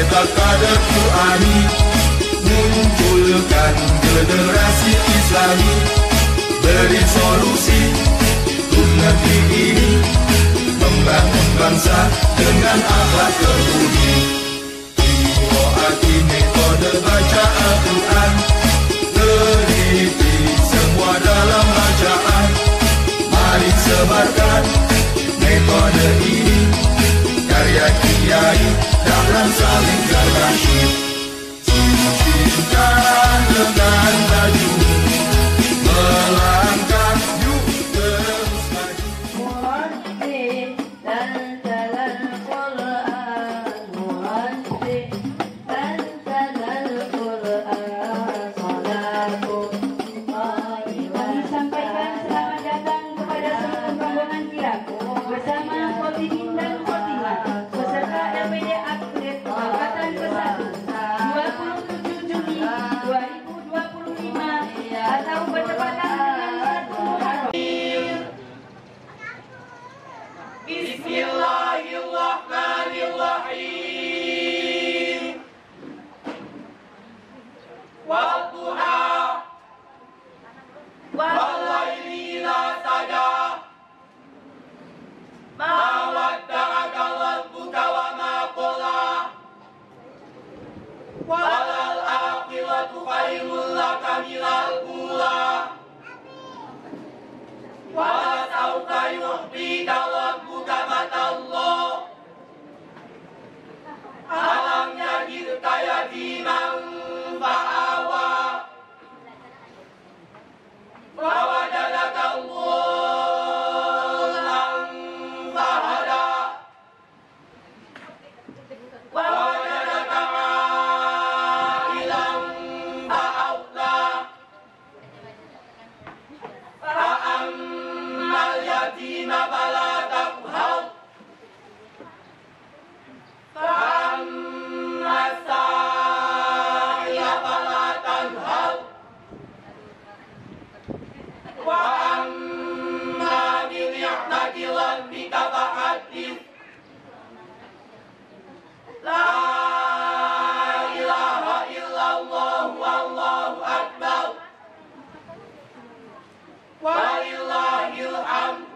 hebat kader Qur'ani, munculkan generasi Islami, beri solusi untuk negeri ini, membangun bangsa dengan akhlak terbudi. Hati metode baca Al-Quran, teliti semua dalam bacaan. Mari sebarkan metode ini, karya kiai dalam saling berbagi. Cintakan dengan maju, melangkah yuk terus maju. Muhammad dan jalan Quran, Muhammad dan jalan Quran, salatu kami sampaikan selamat datang kepada seluruh rombongan kirap bersama Khotimin dan Khotimah beserta LPD Atlet Angkatan ke-1 27 Juni 2025 atau bertepatan dengan 1 Muharram. Bismillahirrahmanirrahim. Wadduha wal-laili idza saja, ma wadda'aka rabbuka wa ma qala, walal akhiratu khairul laka minal ula, wa sawfa yu'tika rabbuka fatallah. Alam yajidka yatiman fa'awa, wa wajadaka dhallan fahada, wa wajadaka 'ailan fa'aghnā, fa'ammal yatima falā taqhar, فأما السائل فلا تنهر، وأما بنعمة ربك فحدث. لا إله إلا الله والله أكبر ولله الحمد.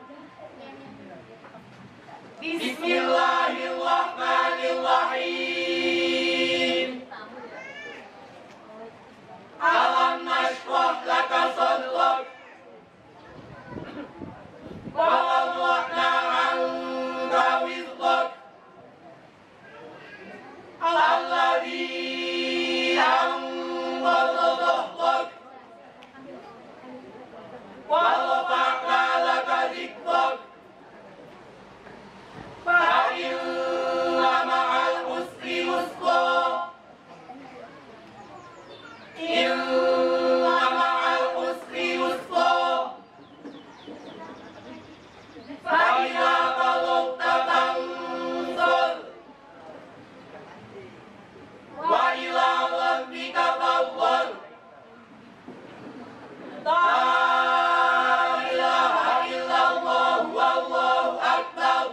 Bismillahirrahmanirrahim. Alam nashrah laka sadrak, wa wada'na 'anka wizrak, alladhi anqadha dhahrak, wa rafa'na laka dhikrak. Fa'inna ma'al usri yusra, inna ma'al usri yusra, fa'idha faragta fansab, wa ila rabbika farghab. La ilaha illallah wallahu akbar,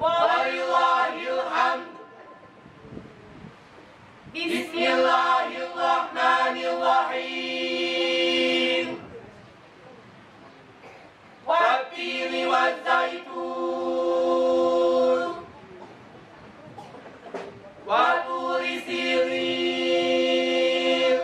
walillahil hamd. Bismillahirrahmanirrahim. Wat-tini waz-zaitun, wa turi sinin,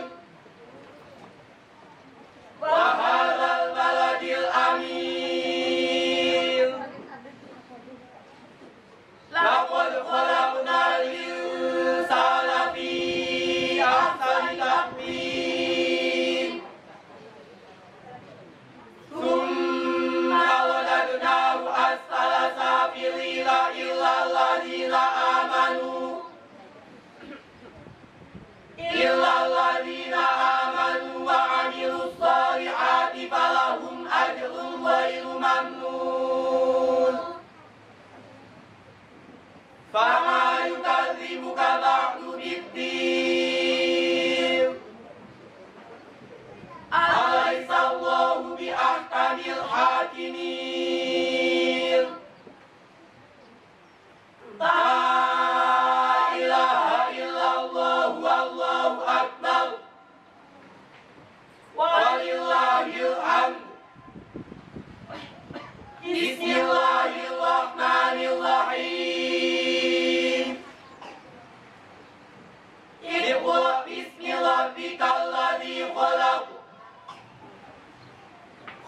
rabbikal ladzi khalaq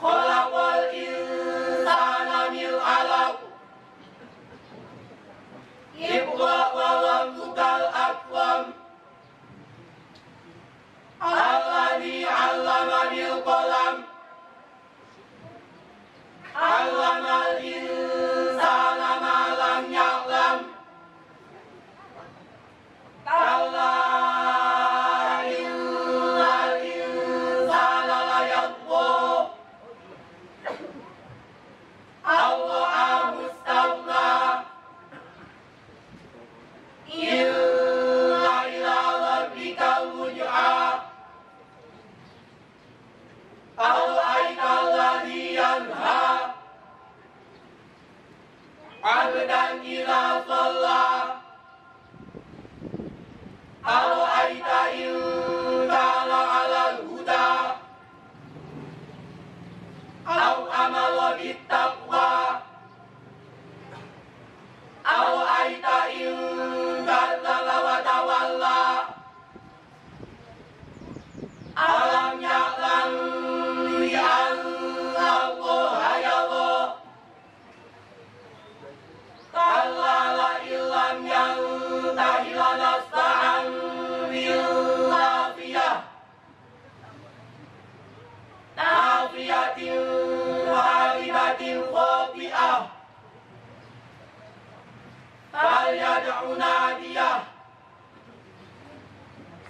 khalaqal insana min 'alaq Iqra wa rabbukal akram alladzi 'allama bil qalam 'allamal insana ma lam ya'lam kalla innal insana layatgha aw ra'ahu istaghna inna ila rabbikal ruj'a ara'aital ladzi yanha 'abdan idza shalla ara'aita in kana 'alal huda aw amara bittaqwa ara'aita in kadzdzaba wa tawalla alam ya'lam bi anna Allaha yara kalla la illam yantahi lanasfa'an bil nafiyah nafiyatin halibatin khati'ah falyad'u nadiyah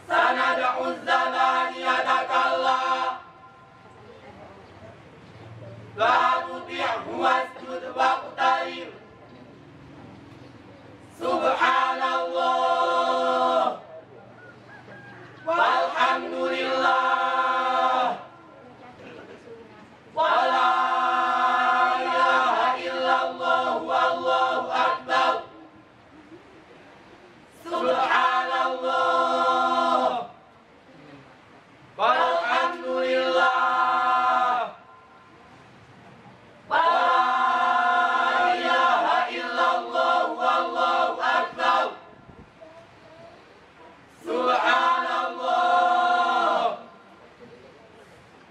sanad'u zabaniyata kalla la tuti'hu wasjud waqtarib subhanallah walhamdulillah wa la ilaha illallah wallahu akbar subhanallah walhamdulillah wa la ilaha illallah wallahu akbar subhanallah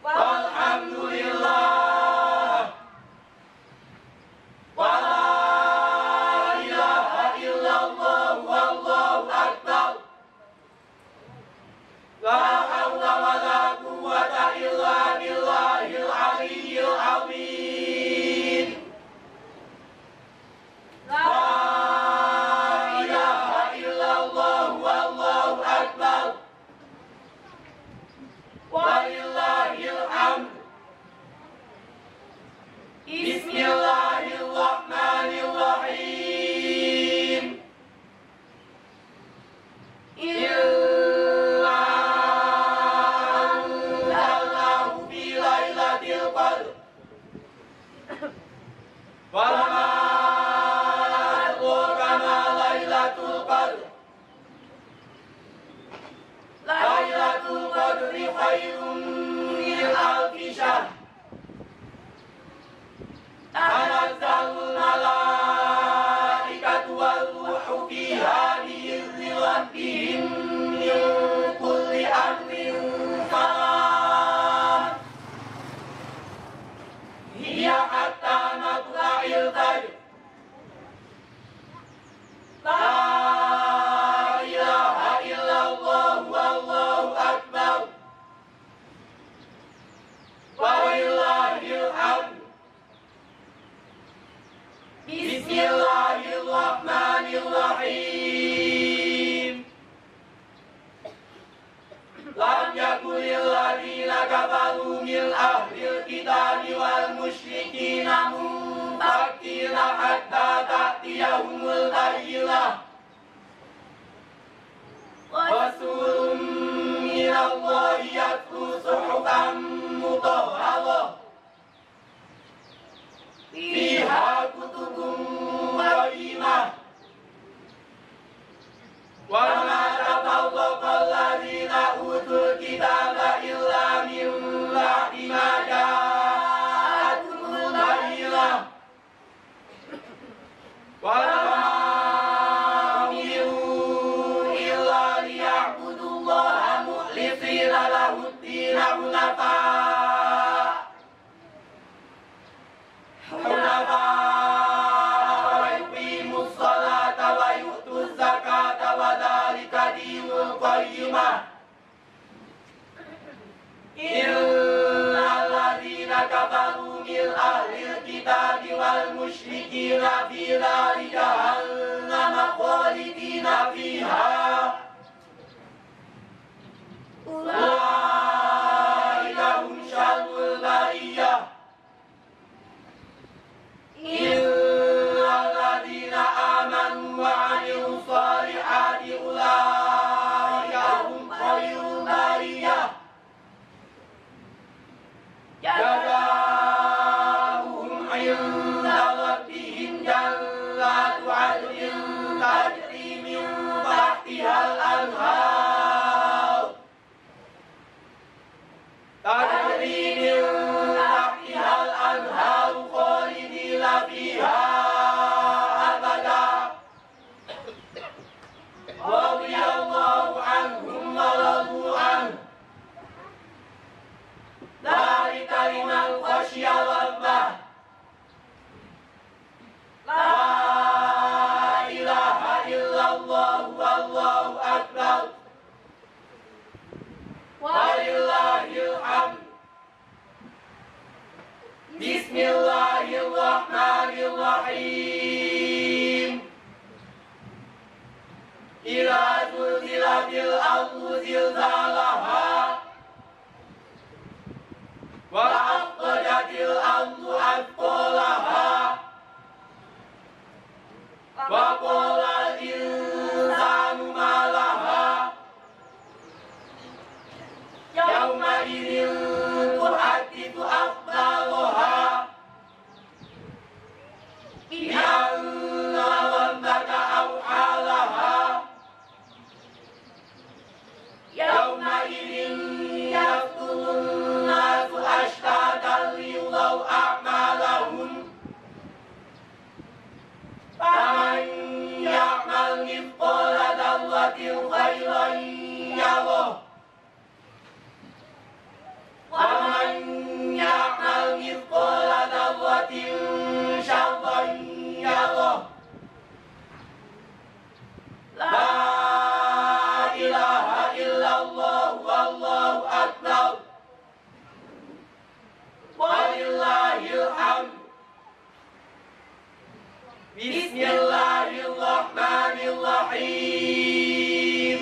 walhamdulillah wa la ilaha illallah wallahu akbar la hawla wa la quwwata illa billahil aliyyil azim la ilaha illallah wallahu akbar walillahil hamd bismillahirrahmanirrahim inna anzalnahu fi lailatul qadr wa ma adraka ma lailatul qadr lailatul qadri khairun min alfi syahr tanazzalul malaikatu wal ruhu fiha bi'izni rabbihim min kulli amrin salam hiya hatta matla'il fajr la ilaha illallah wallahu akbar walillahil hamd bismillahirrahmanirrahim lam yakunil ladina kafaru min ahlil kitabi wal musyrikina munfakina hatta ta'tiyahumul bayyinah rasulun minallahi yatlu suhufan mutahharah fiha kutubun qayyimah wa ma tafarraqa alladhina utul kitaba illa min ba'di ma ja'atuhumul bayyinah wa ma umiru illa liya'budullaha mukhlisina له الدين حنفاء ويقيموا الصلاة ويؤتوا الزكاة وذلك دين القيمة إن الذين كفروا من أهل الكتاب والمشركين في نار جهنم خالدين فيها أولئك هم شر البرية إن الذين آمنوا وعملوا الصالحات أولئك هم خير البرية جزاؤهم عند ربهم جنات عدن تجري من تحتها الأنهار خالدين فيها أبدا رضي الله عنهم ورضوا عنه ذلك لمن خشي ربه لا إله إلا الله والله أكبر ولله الحمد بسم الله الرحمن الرحيم إذا زلزلت الأرض زلزالها وأخرجت الأرض أثقالها وقال الإنسان ما لها يومئذ تحدث أخبارها بأن ربك أوحى لها يومئذ يصدر الناس أشتاتا ليروا أعمالهم فمن يعمل مثقال ذرة خيرا يره ومن يعمل مثقال ذرة شرا يره لا إله إلا الله والله أكبر ولله الحمد بسم الله الرحمن الرحيم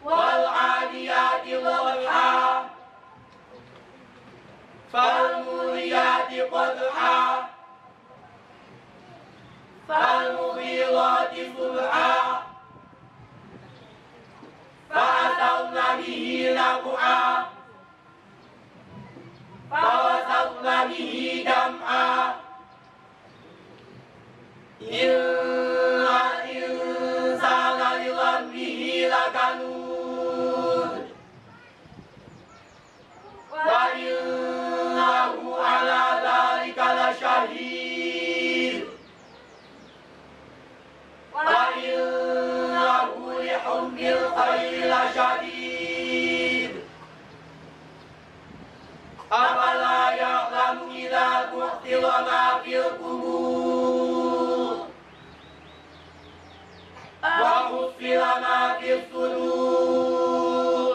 والعاديات ضبحا فالموريات قدحا فالمغيرات صبحا فأثرن به نقعا فوسطن به جمعا إن الإنسان لربه لكنود وإنه على ذلك لشهيد وإنه لحب الخير لشديد أفلا يعلم إذا بعثر ما في القبور وحصل ما في الصدور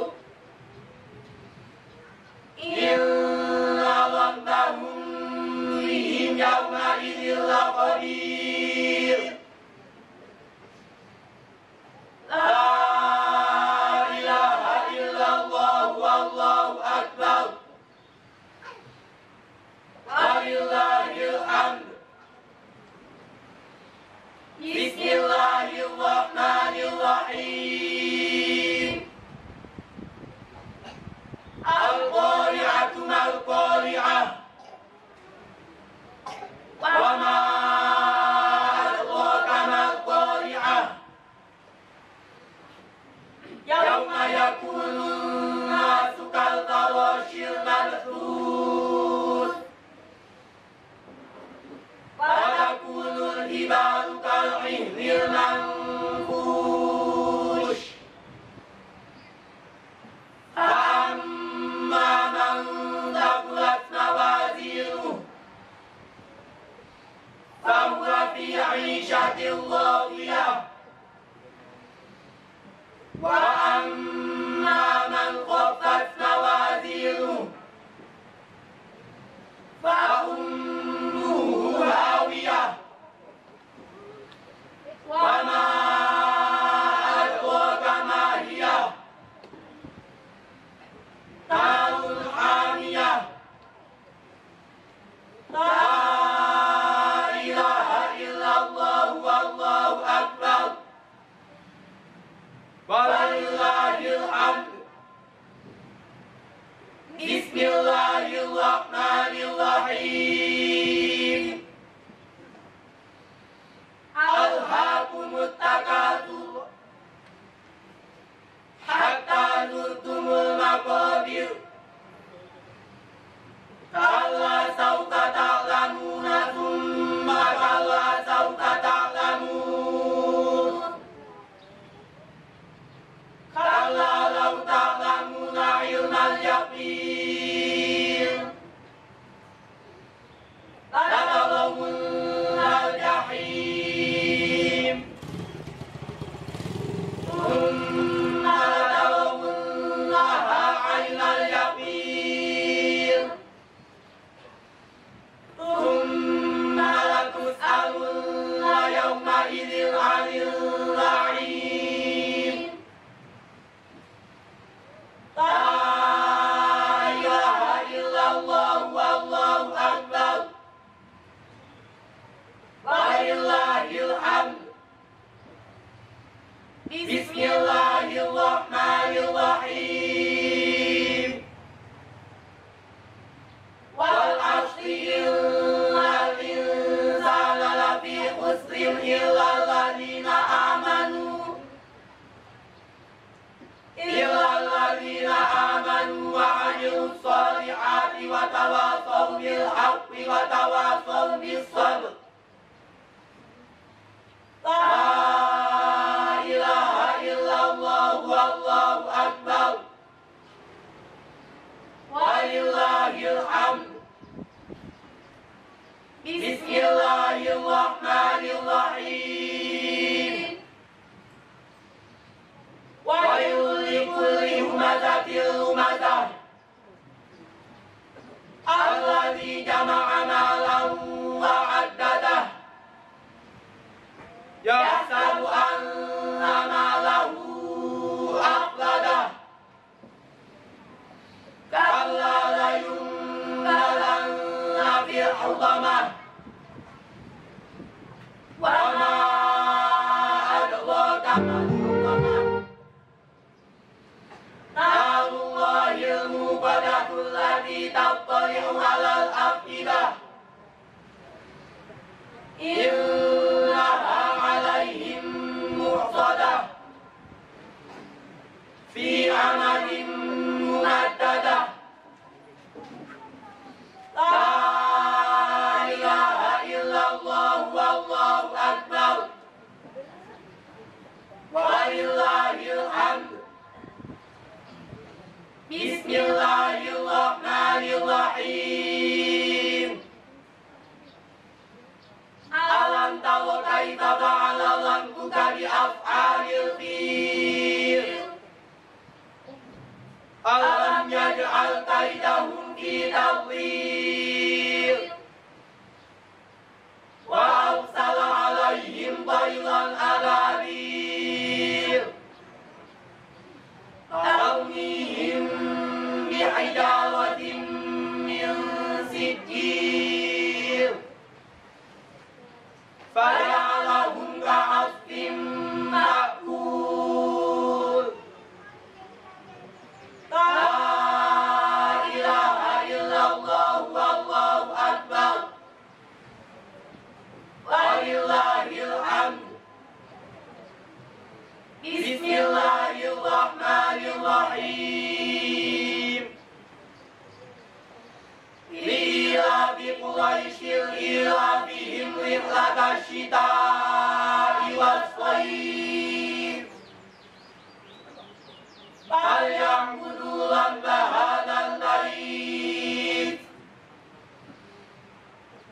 إن ربهم بهم يومئذ لخبير لا إله إلا الله والله أكبر ولله الحمد بسم الله الرحمن الرحيم القارعة ما القارعة وما أدراك ما القارعة يوم يكون الناس كالفراش المبثوث وتكون الجبال كالعهن المنفوش ladzina amanu wa 'amilus shalihati wa tawassaw bil haqqi wa tawassaw bis sabr. La ilaha illallah wallahu akbar. Walillahil hamd. Bismillahirrahmanirrahim. Wailul likulli humazatil lumazah alladzi jama'a malan wa 'addadah yahsabu anna malahu akhladah kalla la yunbadanna fil hutamah wa ma adraka mal hutamah narullahil muqaddatul lati tattali'u 'alal afidah innaha 'alaihim mu'sadah fi amalin mumaddadah. La ilaha illallah wallahu akbar. Walillahil hamd. Bismillahirrahmanirrahim. Alam tara kaifa fa'ala rabbuka bi af'alil fil. Alam yaj'al kaidahum fi tadlil. Wa arsala 'alaihim tayran ababil. Tarmihim bihijaratin min sijil. Faja'alahum ka'asfin ma'kul. La ilaha illallah wallahu akbar. Walillahil hamd. Bismillahirrahmanirrahim. Li'ilafi Quraisyil ilafihim rihlatash shita'i was-shayf. Falyabudu rabba hadzal bait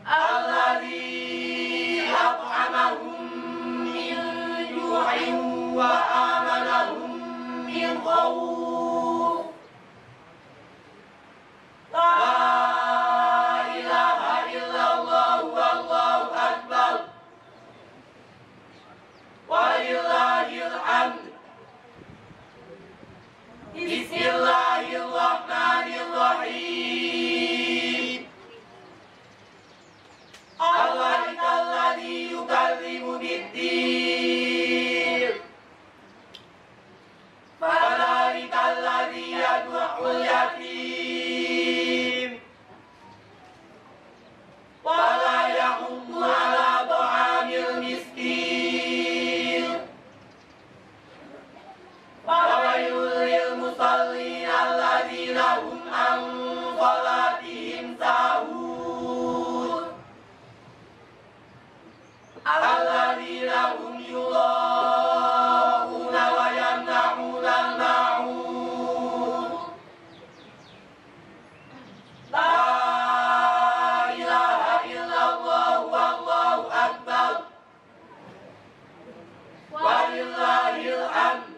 alladzi at'amahum min ju'in wa amanahum min khawf. La ilaha illallah wallahu akbar. Walillahil hamd. Bismillahirrahmanirrahim. Ara'aital ladzi yukadzibu bid-din. Fadzalikal ladzi yad'ul yatim. Wa la yahuddu 'ala ta'amil miskin. Fawailul lil musallin alladzina hum an salatihim sahun. Alladzina hum yura'una wa yamna'una al-ma'un. La ilaha illallah wallahu akbar. Walillahil hamd.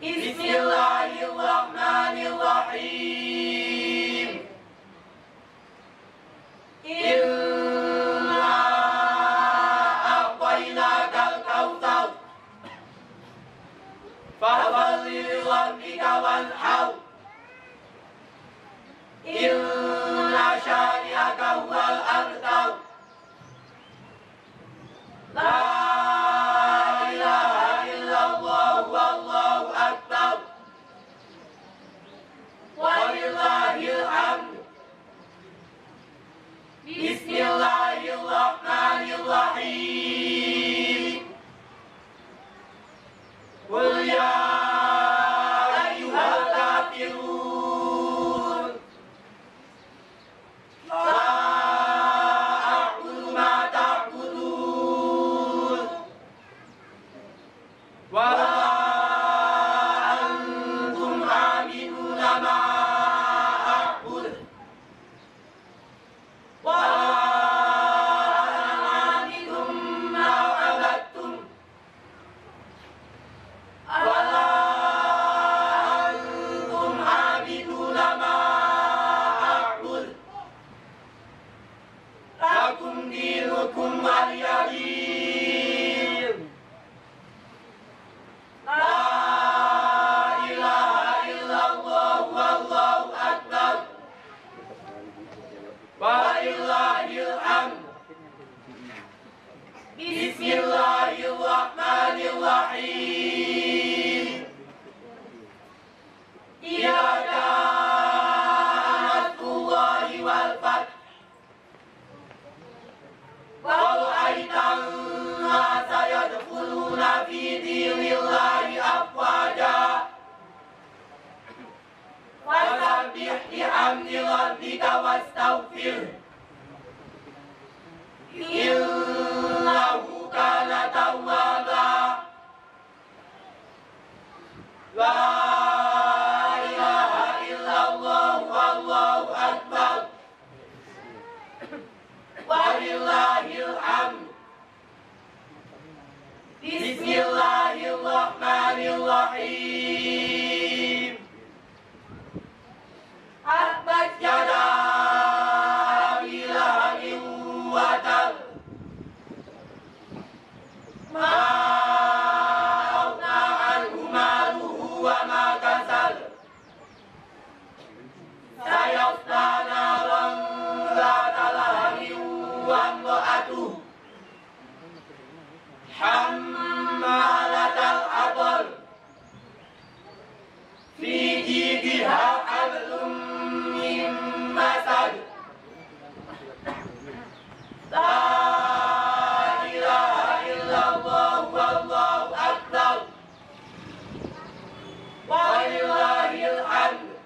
Bismillahirrahmanirrahim. Inna a'tainakal kautsar. Fasholli li rabbika wanhar. Inna syani'aka huwal abtar. La ilaha illallah wallahu akbar. Walillahil hamd. Bismillahirrahmanirrahim. Qul ya fastaghfir innahu kana tawwaba. La ilaha illallah wallahu akbar walillahil hamd. Bismillahirrahmanirrahim. Tabbat yada Abi Lahabin wa tab. Ma aghna anhu maluhu wa ma kasab. Sayasla naran zata lahabin wa imra'atuhu hammalatal hatab. Fi jidiha hablum min masad. La ilaha illallah wallahu akbar walillahil hamd.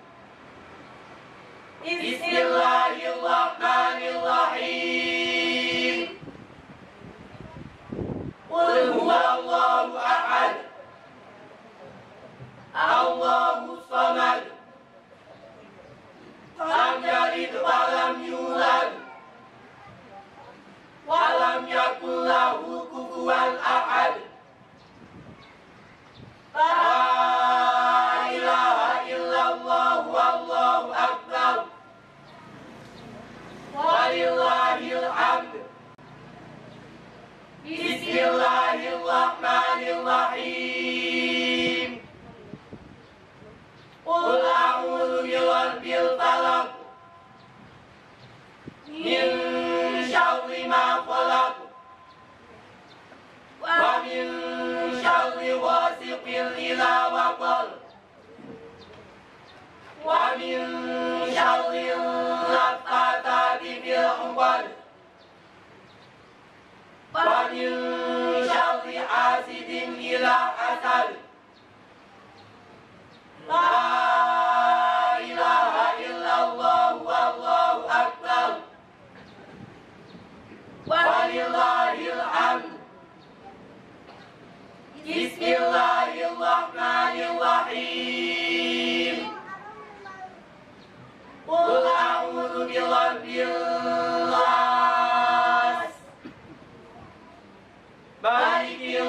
Bismillahirrahmanirrahim. Qul huwallahu ahad Allahus samad lam yalid wa lam yulad wa lam yakul lahu kufuwan ahad. La ilaha illallah wallahu akbar walillahil hamd. Bismillahirrahmanirrahim. Qul a'udzu birabbil falaq min syarri ma khalaq wa min syarri ghasiqin idza waqab wa min syarri naffaathati fil 'uqad wa min syarri hasidin idza hasad. La ilaha illallah wallahu akbar walillahil hamd. Bismillahirrahmanirrahim. Qul a'udzu birabbin nas malikin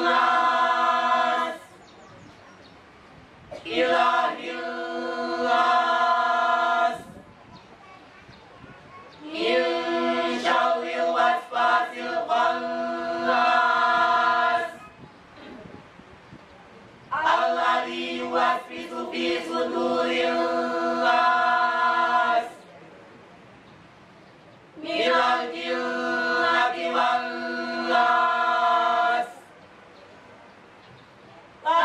nas ilahil nas min syarril waswasil khannas alladzi yuwaswisu fi sudurin nas minal jinnati wan nas. La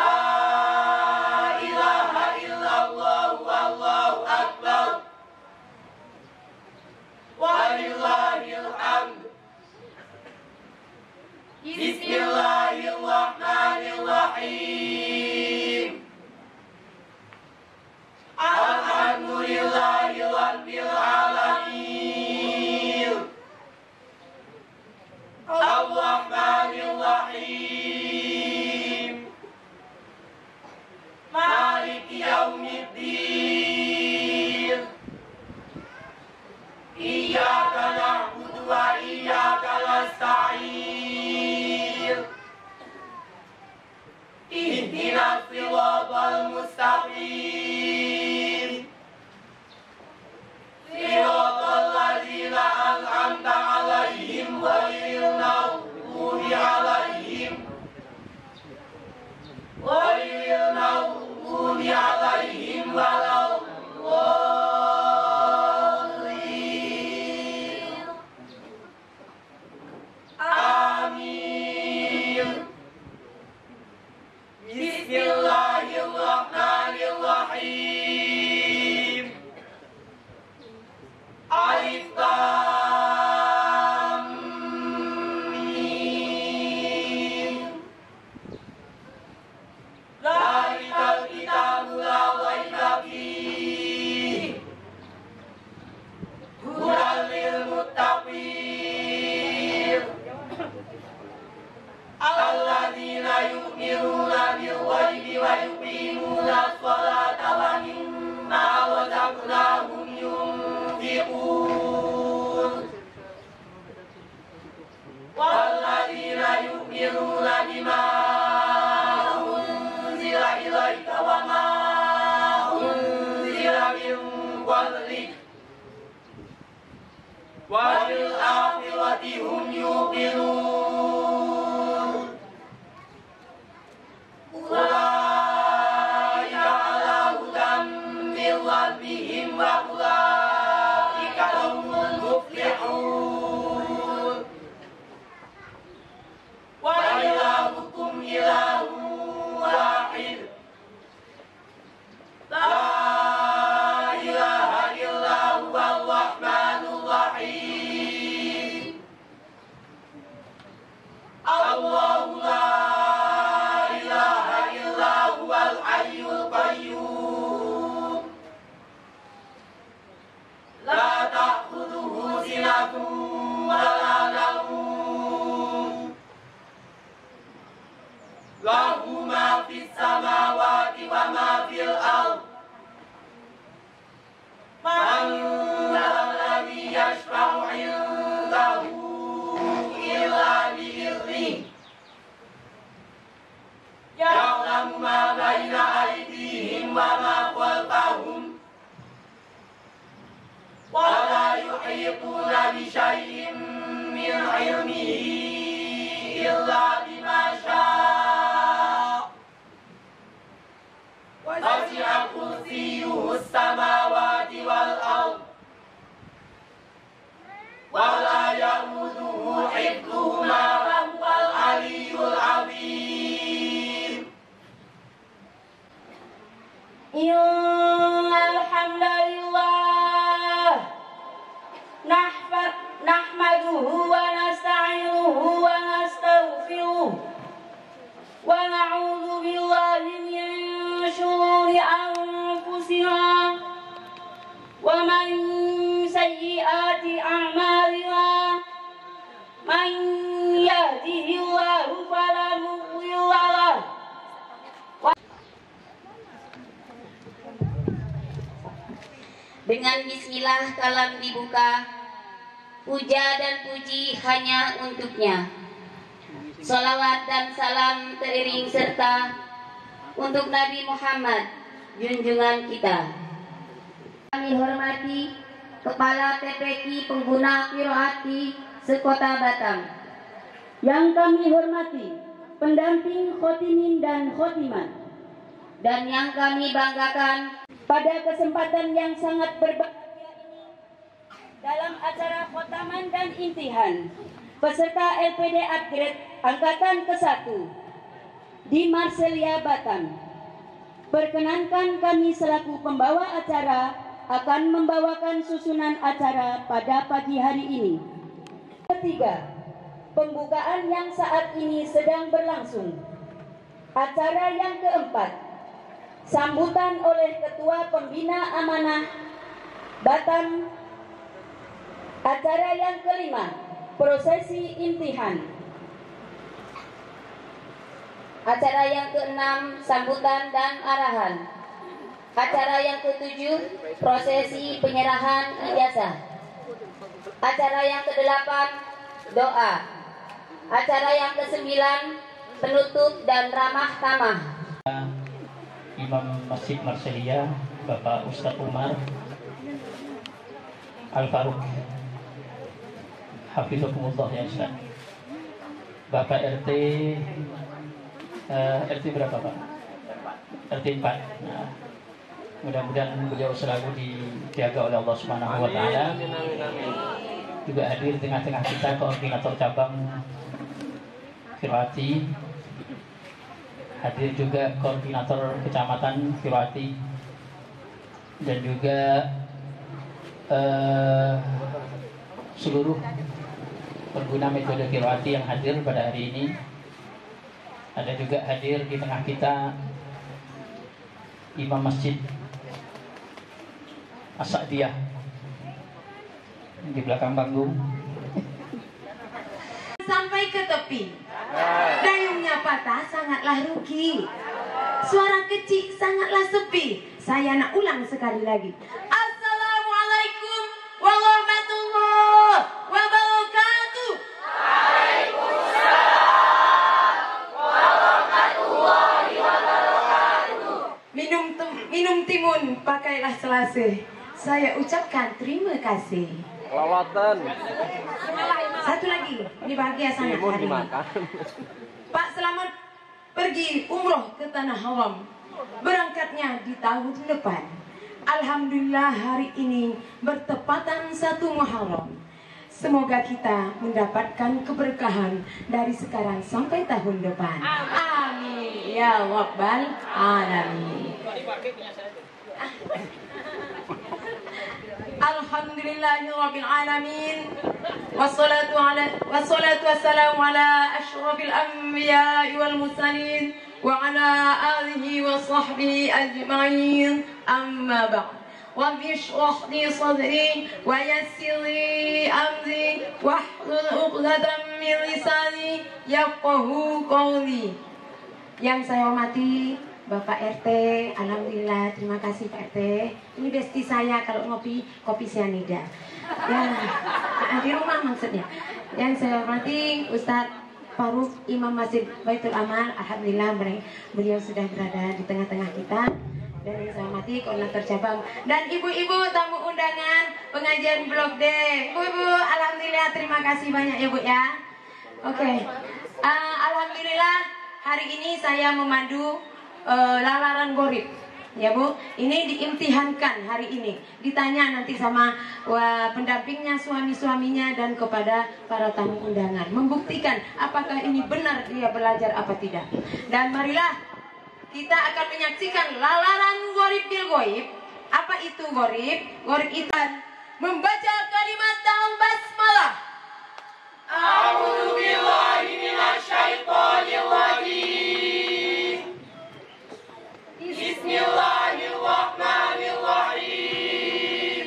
ilaha illallah wallahu akbar walillahil hamd. Bismillahirrahmanirrahim. Alhamdulillahi rabbil alamin. Ar-Rahmanir-Rahim. Maliki yaumiddin. Iyyaka na'budu wa iyyaka nasta'in. Ihdinas siratal mustaqim. Siratal ladzina an'amta 'alaihim ghairil maghdubi 'alaihim waladdallin. Amin. Bismillahirrahmanirrahim. إليك وما أنزل من قبلك وبالآخرة هم يوقنون أولئك على هدى من ربهم وأولئك هم المفلحون وإلهكم إله واحد لا إله إلا هو الرحمن الرحيم الله لا إله إلا هو الحي القيوم لا تأخذه سنة ولا نوم له ما في السماوات وما في الأرض من ذا الذي يشفع عنده إلا بإذنه يعلم ما بين أيديهم وما خلفهم ولا يحيطون بشيء من علمه إلا بما شاء وسع كرسيه السماوات والأرض ولا يئوده حفظهما وهو العلي العظيم إن الحمد لله نحمده ونستعينه ونستغفره ونعوذ بالله من شرور أنفسنا ومن سيئات أعمالنا من يهده الله فلا مضل له Dengan bismillah kalam dibuka, puja dan puji hanya untuknya. Salawat dan salam teriring serta untuk Nabi Muhammad, junjungan kita. Kami hormati Kepala TPQ Pengguna Qiraati Sekota Batam. Yang kami hormati pendamping khotimin dan khotimat. Dan yang kami banggakan Pada kesempatan yang sangat berbahagia ini, dalam acara khotaman dan intihan peserta LPD Upgrade Angkatan ke-1 di Marselia, Batam, perkenankan kami selaku pembawa acara akan membawakan susunan acara pada pagi hari ini. Ketiga, pembukaan yang saat ini sedang berlangsung. Acara yang keempat, sambutan oleh Ketua Pembina Amanah Batam. Acara yang kelima, prosesi intihan. acara yang keenam, sambutan dan arahan. Acara yang ketujuh, prosesi penyerahan ijazah. Acara yang kedelapan, doa. Acara yang kesembilan, penutup dan ramah tamah. Imam Masjid Marselia, Bapak Ustadz Umar Al-Faruq, Hafizahumullah ya Ustaz. Bapak RT berapa Pak? RT 4. Nah, mudah-mudahan beliau selalu dijaga oleh Allah Subhanahu wa taala. Juga hadir tengah-tengah kita koordinator cabang Qiraati, hadir juga koordinator kecamatan Qiraati, dan juga seluruh pengguna metode Qiraati yang hadir pada hari ini. Ada juga hadir di tengah kita Imam Masjid As-Sa'diyah di belakang panggung. Sampai ke tepi, dayungnya patah sangatlah rugi, suara kecil sangatlah sepi. Saya nak ulang sekali lagi. Assalamualaikum warahmatullahi wabarakatuh. Waalaikumsalam warahmatullahi wabarakatuh. timun pakailah selasih. Saya ucapkan terima kasih. Loloten. Satu lagi, ini bahagia sangat hari ini. Pak selamat pergi umroh ke tanah haram. Berangkatnya di tahun depan. Alhamdulillah hari ini bertepatan 1 Muharram. Semoga kita mendapatkan keberkahan dari sekarang sampai tahun depan. Amin ya rabbal alamin. Alhamdulillahirabbil alamin. Wassalatu wassalamu ala asyrafil anbiya'i wal mursalin wa ala alihi wa sahbihi ajma'in. Amma ba'd. Rabbi shrah li sadri wa yassir li amri wahlul 'uqdatam min lisani yafqahu qawli. Yang saya hormati Bapak RT, alhamdulillah, terima kasih Pak RT. Ini besti saya kalau ngopi, kopi sianida. Ya, di rumah maksudnya. Yang saya hormati Ustadz Faruk Imam Masjid Baitul Amal, alhamdulillah beliau sudah berada di tengah-tengah kita. Dan yang saya hormati koordinator cabang dan ibu-ibu tamu undangan pengajian Blok D. Ibu-ibu, alhamdulillah terima kasih banyak ya Bu ya. Oke. Alhamdulillah hari ini saya memandu lalaran gorib. Ya Bu, ini diimtihankan hari ini. Ditanya nanti sama pendampingnya, suami-suaminya dan kepada para tamu undangan. Membuktikan apakah ini benar dia belajar apa tidak. Dan marilah kita akan menyaksikan lalaran gorib bil goib. Apa itu gorib? Gorib itu membaca kalimat basmalah. A'udzu billahi minasyaitonir rajim. Bismillahirrahmanirrahim.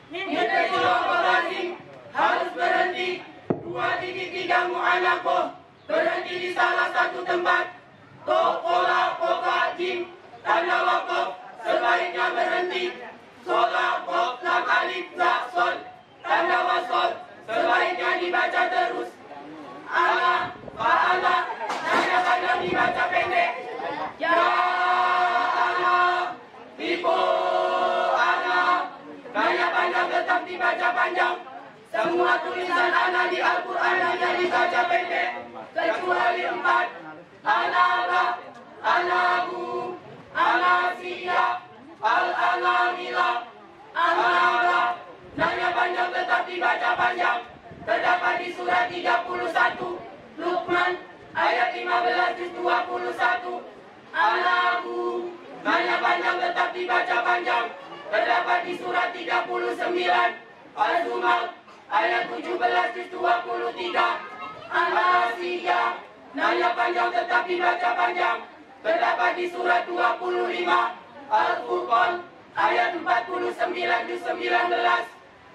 Bismillahirrahmanirrahim. Harus berhenti. 2 titik 3 mu'anakoh. Berhenti di salah satu tempat. Tokola koka jim. Tanda wakaf. Sebaiknya berhenti. Sola kok lam alif za sol. Tanda wasol. Sebaiknya dibaca terus. Ana, fa'ana. Kadang-kadang dibaca pendek. Ya ana, tipu ana. Nanya panjang tetap dibaca panjang. Semua tulisan ana di Al-Quran hanya dibaca pendek. Kecuali 4. Ana-ana, anabu, anasiya, al-anamila, ana-ana. Nanya panjang tetap dibaca panjang. Terdapat di surat 31 Luqman ayat 15 juz 21. Anabu. Nanya panjang tetap dibaca panjang. Terdapat di surat 39 Az-Zumar ayat 17 juz 23. Anasiya. Nanya panjang tetap dibaca panjang. Terdapat di surat 25 Al-Furqan ayat 49 juz 19.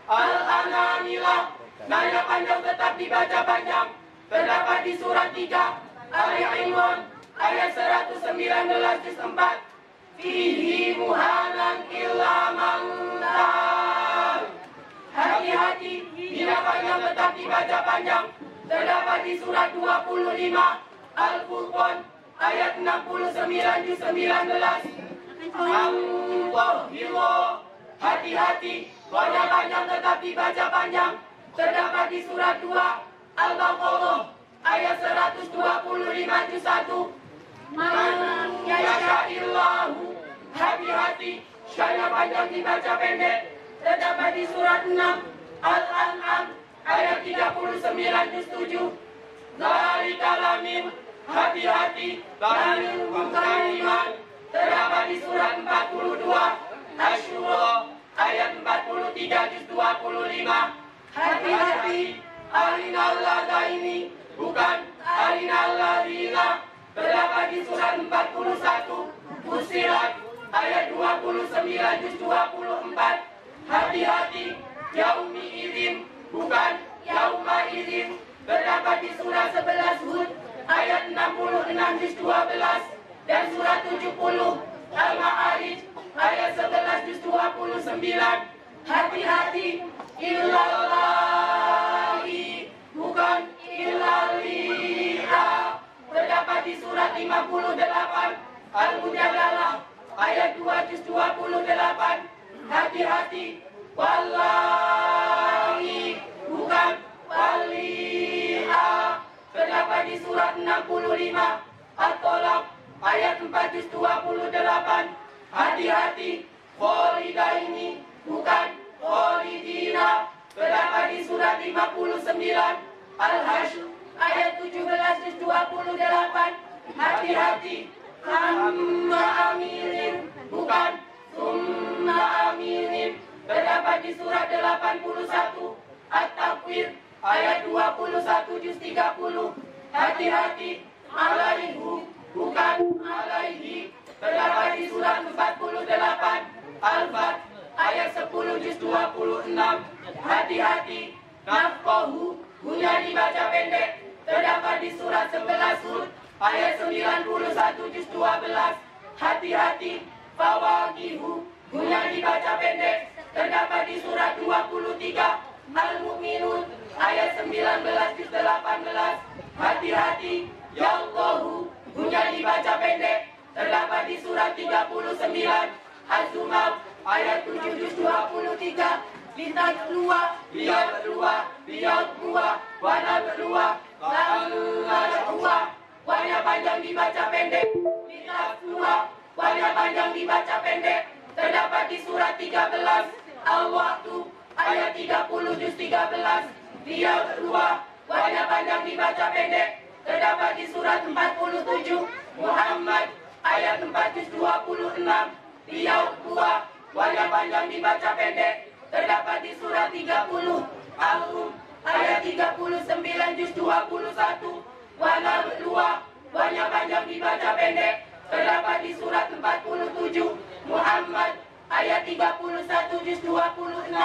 Al-Anamila. Nanya panjang tetap dibaca panjang. Terdapat di surat 3 Ali Imran ayat 119 juz 4. Fihi muhanan illa mantar. Hati-hati, bila panjang tetap dibaca panjang. Terdapat di surat 25 Al-Furqan ayat 69 juz 19. Allahillah. Hati-hati, panjang panjang tetap dibaca panjang. Terdapat di surat 2 Al-Baqarah ayat 125 juz 1. Man yasha'illahu. Hati-hati, syanya panjang dibaca pendek. Terdapat di surat 6 Al-An'am ayat 39 juz 7. Zalika lamim. Hati-hati, lamim bukan iman. Terdapat di surat 42 Asy-Syura ayat 43 juz 25. Hati-hati, arinalladza ini bukan arinalladzina. Terdapat di surat 41 Fussilat ayat 29 juz 24. Hati-hati, yaumi idzin bukan yauma idzin. Terdapat di surat 11 Hud ayat 66 juz 12 dan surat 70 Al-Ma'arij ayat 11 juz 29. Hati-hati, illallahi bukan illalliha. Terdapat di surat 58 Al-Mujadalah ayat 2 juz 28. Hati-hati, wallahi bukan waliha. Terdapat di surat 65 At-Tolak ayat 4 juz 28. Hati-hati, kholidaini bukan kholidina. Terdapat di surat 59 Al-Hashr ayat 17 juz 28. Hati-hati, hamma aminin bukan summa aminin. Terdapat di surat 81 At-Takwir ayat 21 juz 30. Hati-hati, alaihu bukan alaihi. Terdapat di surat 48 Al-Fat ayat 10 juz 26. Hati-hati, nafqahu punya dibaca pendek. Terdapat di surat 11 Hud ayat 91 juz 12. Hati-hati, fawaqihu punya dibaca pendek. Terdapat di surat 23 Al-Mu'minun ayat 19 juz 18. Hati-hati, yallahu punya dibaca pendek. Terdapat di surat 39 Az-Zumar ayat 7 juz 23. Kita keluar, biar keluar, biar keluar, warna keluar, lala keluar. Warna panjang dibaca pendek. Kita keluar, warna panjang dibaca pendek. Terdapat di surat 13 Al-Waqtu ayat 30 juz 13. Biar keluar, warna panjang dibaca pendek. Terdapat di surat 47 Muhammad ayat 4 juz 26. Biar keluar, warna panjang dibaca pendek. Terdapat di surat 30 Al-Rum ayat 39 juz 21. Warna kedua, warna panjang dibaca pendek. Terdapat di surat 47 Muhammad ayat 31 juz 26.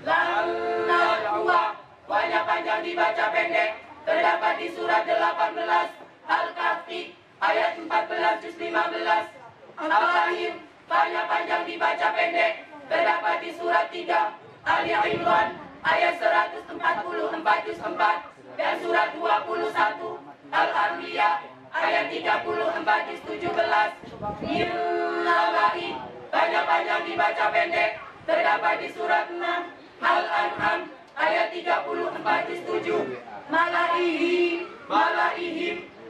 Warna kedua, warna panjang dibaca pendek. Terdapat di surat 18 Al-Kahfi ayat 14 juz 15. Al-Kahim, warna panjang dibaca pendek. Terdapat di surat 3 Ali Imran ayat 144 juz 4 dan surat 21 Al-Anbiya ayat 34 juz 17. Innalahi banyak panjang dibaca pendek. Terdapat di surat 6 Al-An'am ayat 34 juz 7. Malaihim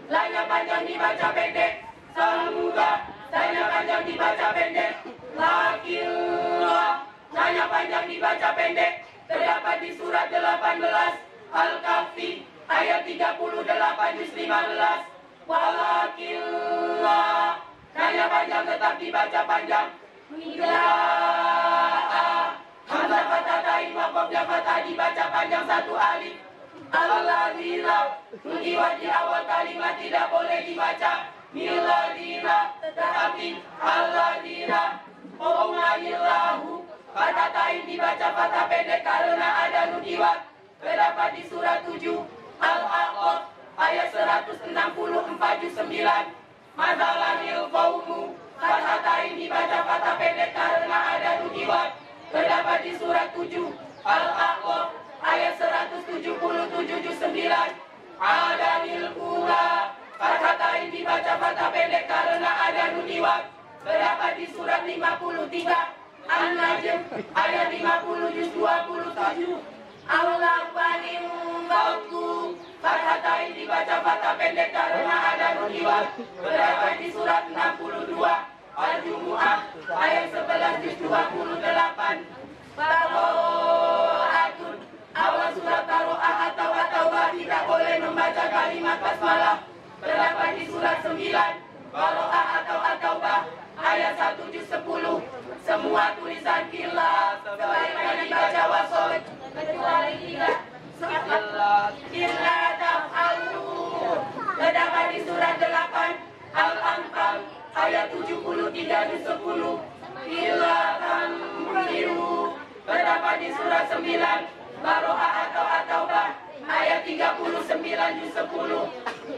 lainnya panjang dibaca pendek. Samuda lainnya panjang dibaca pendek. Lakinlah lainnya panjang dibaca pendek. Terdapat di surat 18 Al-Kahfi ayat 38 juz 15. Walakinlah lainnya panjang tetap dibaca panjang. Mila'a hamzah fathatain waqaf dan fathah dibaca panjang satu alif. Alladzina mengiwat di awal kalimat tidak boleh dibaca miladina, tetapi alladzina Allahillahu fathatain dibaca fathah pendek karena ada nudiwat. Terdapat di surat 7 Al-Aqaf ayat 164 juz 9. Mazalanil qaumu fathatain dibaca fathah pendek karena ada nudiwat. Terdapat di surat 7 Al-Aqaf ayat 177 juz 9. Adanil ula fathatain dibaca fathah pendek karena ada nudiwat. Terdapat di surat 53 An-Najm ayat 50 juz 27. Allah paning waktu fathatain dibaca fathah pendek karena ada nudiwat. Terdapat di surat 62 Al-Jumu'ah ayat 11 juz 28. Baro'atun awal surat Baro'ah atau At-Taubah tidak boleh membaca kalimat basmalah. Terdapat di surat 9 Baro'ah atau At-Taubah ayat 1 juz 10. Semua tulisan kilaf sebaiknya dibaca wasol kecuali tidak illa taf'alu. Terdapat di surat 8 Al-Anfal ayat 73 juz 10. Illa tamfiru. Terdapat di surat 9 Baro'ah atau At-Taubah ayat 39 juz 10.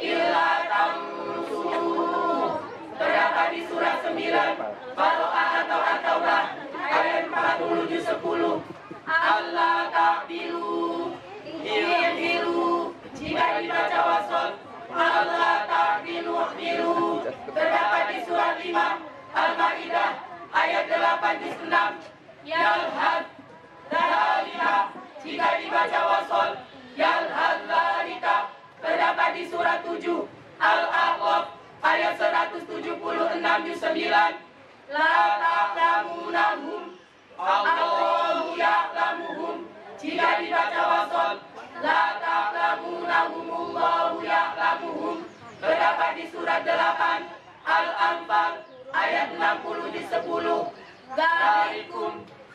Illa tamfiru. Terdapat di surat 9 Baro'ah atau At-Taubah ayat 40 juz 10. Allah ta'dilu ihdilu. Jika dibaca wasol Allah ta'dilu ihdilu. Terdapat di surat 5 Al-Ma'idah ayat 8 juz 6. Yalhad dzalika, jika dibaca wasol. Yalhad dzalika terdapat di surat 7 Al-A'raf ayat 176 juz 9. La ta'lamunahum Allahu ya'lamuhum, jika dibaca wasol. La ta'lamunahumullahu ya'lamuhum terdapat di surat 8 Al-Anfal ayat 60 di 10. Dzalikum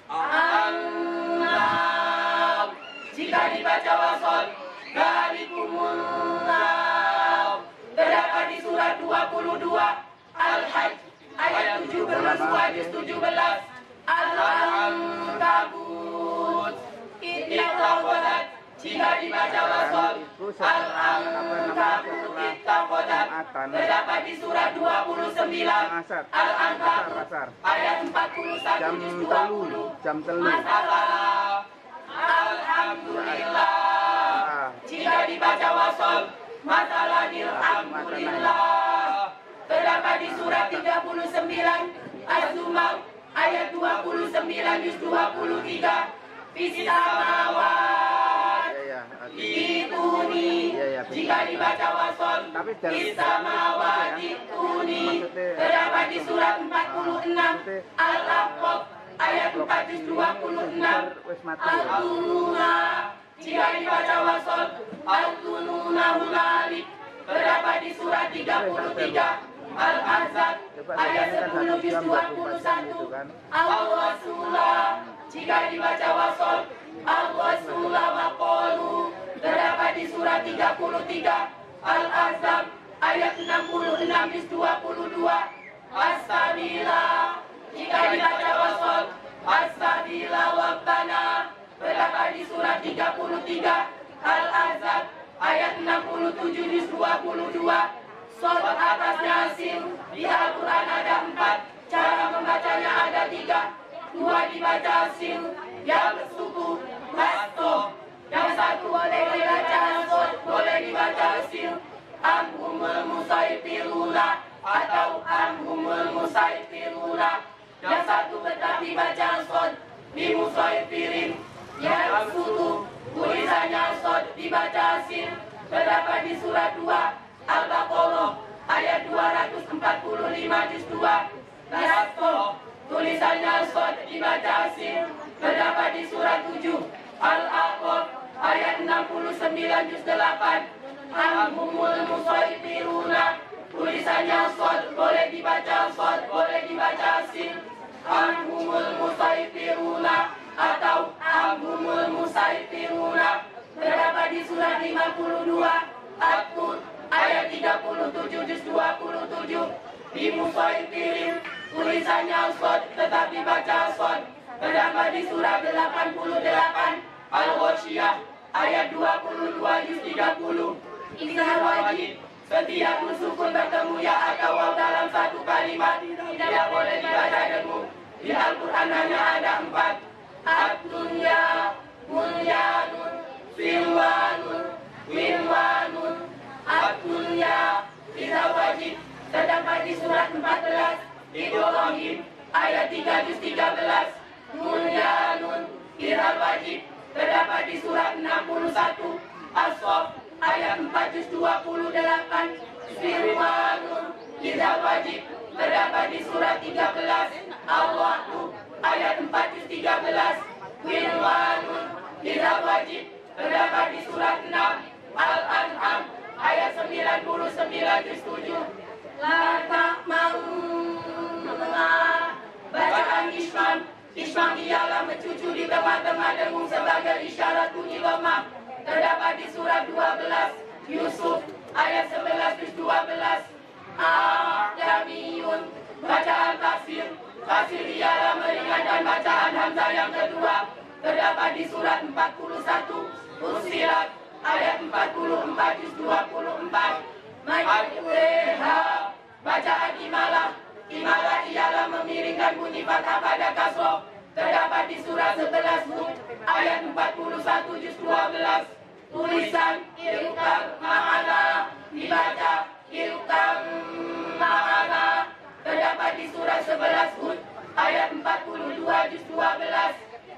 annam, jika dibaca wasol. Dzalikumullah terdapat di surat 22 Al-Hajj ayat 17 juz 17. Al-Ankabut ittaqadat, jika dibaca wasol. Al-Ankabut ittaqadat terdapat di surat 29 Al-Ankabut ayat 41 juz 20. Masalah alhamdulillah, jika dibaca wasol. Masalah alhamdulillah terdapat di surat 39 Az-Zumar ayat 29 juz 23. Fisamawat ituni, jika dibaca wasol. Fisamawat ituni terdapat di surat 46 Al-A'raf ayat 4 juz 26. Al-Tununa, jika dibaca wasol. Al-Tununa hunalik terdapat di surat 33 Al-Ahzab ayat 10 juz 21. Al-Rasulah, jika dibaca wasol. Al-Rasulah waqalu terdapat di surat 33 Al-Ahzab ayat 66 juz 22. As-Sabila, jika dibaca wasol. As-Sabila wabbana terdapat di surat 33 Al-Ahzab ayat 67 juz 22. Sod atasnya sin di Al-Quran ada 4, cara membacanya ada 3. 2 dibaca sin, yang suku masto. Yang 1 boleh dibaca sod, boleh dibaca sin. Amhumul musaitiruna atau amhumul musaitiruna. Yang 1 tetap dibaca sod, di musaitirin. Yang suku tulisannya sod dibaca sin, terdapat di surat 2 Al-Baqarah ayat 245 juz 2. Yasto, tulisannya sod dibaca sin, terdapat di surat 7 Al-A'raf ayat 69 juz 8. Amhumul musaitiruna, tulisannya sod, boleh dibaca sod, boleh dibaca sin. Amhumul musaitiruna atau amhumul musaitiruna terdapat di surat 52 At-Tur ayat 37 juz 27. Di musaitirin, tulisannya sod, tetap dibaca sod, terdapat di surat 88 Al-Ghasyiyah ayat 22 juz 30. Izhar wajib, setiap sukun bertemu ya atau waw dalam satu kalimat tidak boleh dibaca dengung. Di Al-Quran hanya ada 4. Ad-dunya, mulyanun, silwanun, wilwanun. Ad-dunya izhar wajib terdapat di surat 14 Ibrahim ayat 3 juz 13. Mulyanun izhar wajib terdapat di surat 61 As-Saff ayat 4 juz 28. Silwanun izhar wajib terdapat di surat 13 Al-Waqtu ayat 4 juz 13. Wilwanun izhar wajib terdapat di surat 6 Al-An'am ayat 99 juz 7. La ta'ma'unna, bacaan Ishmam. Ishmam ialah mencucu di tengah-tengah dengung sebagai isyarat bunyi lemah. Terdapat di surat 12 Yusuf ayat 11 juz 12. Adamiyun, bacaan tafsir. Tafsir ialah meringankan bacaan Hamzah yang kedua. Terdapat di surat 41 Fussilat ayat 44 juz 24. Majruha, bacaan imalah. Imalah ialah memiringkan bunyi fathah pada kasroh. Terdapat di surat 11 Hud ayat 41 juz 12. Tulisan ilkam ma'ana, dibaca ilkam ma'ana. Terdapat di surat 11 Hud ayat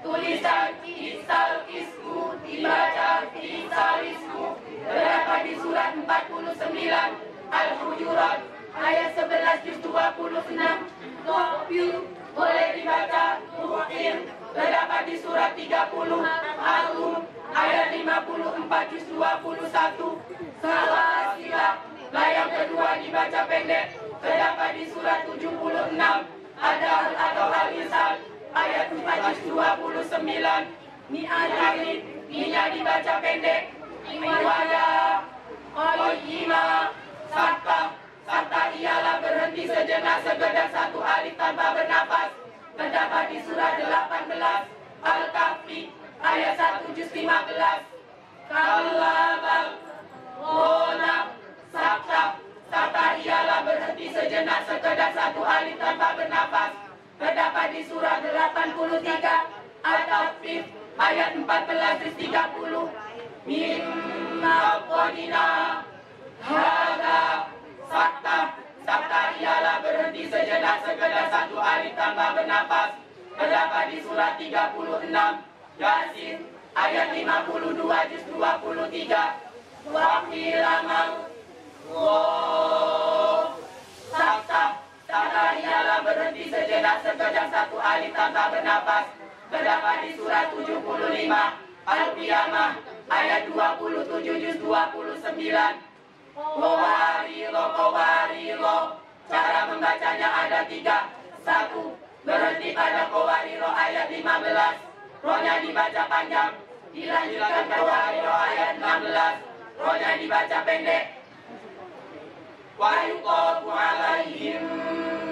tulisan Isal Ismu dibaca Isal Ismu terdapat di surat 49 Al-Hujurat ayat 11 juz 26. Tu'fil boleh dibaca Tu'fil terdapat di surat 30 Al-Rum ayat 54 juz 21. Salasilah yang kedua dibaca pendek terdapat di surat 76 Ad-Dahl atau Al-Insan ayat 4 juz 29. Mi'adin nya dibaca pendek. Iwada Qayyimah Sakta ialah berhenti sejenak sekedar satu alif tanpa bernafas terdapat di surat 18 Al-Kahfi ayat 1 juz 15. Kalabal Gona Sakta ialah berhenti sejenak sekedar satu alif tanpa bernafas terdapat di surat 83 At-Tafsir ayat 14 juz 30. Mimma qadina hada Sakta ialah berhenti sejenak sekedar satu alif tanpa bernafas terdapat di surat 36 Yasin ayat 52 juz 23. Wakilamang Sakta ialah berhenti sejenak sekedar satu alif tanpa bernafas terdapat di surat 75 Al-Qiyamah ayat 27 juz 29. Qawariro cara membacanya ada 3. 1. Berhenti pada Qawariro ayat 15 rohnya dibaca panjang. Dilanjutkan Qawariro ayat 16 rohnya dibaca pendek. Wa yuqafu alaihim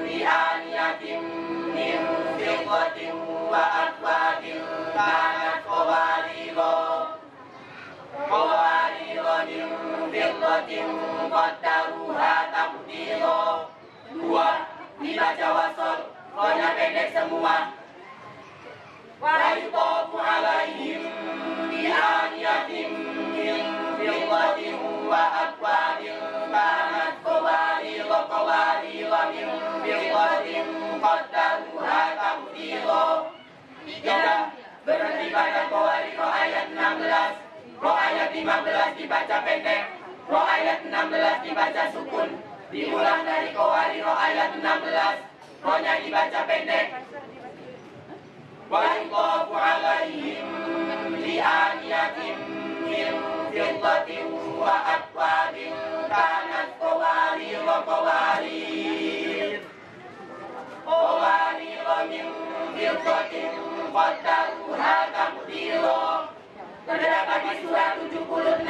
bi'aniyatin min fiqatin wa akwabin kanat Qawariro min fiqatin qaddaruha taqdiro. 2. Dibaca wasol rohnya pendek semua. Wa yuqafu alaihim bi'aniyatin min fiqatin wa akwabin kanat Qawariro min fiqatin qaddaruha taqdiro. 3. Berhenti pada Qawariro ayat 16 roh ayat 15 dibaca pendek, roh ayat 16 dibaca sukun. Diulang dari Qawariro ayat 16 rohnya dibaca pendek. Wa yuqafu alaihim bi'aniyatin min fiqatin wa akwabin kanat Qawariro min fiqatin qaddaruha taqdiro. Terdapat di surat 76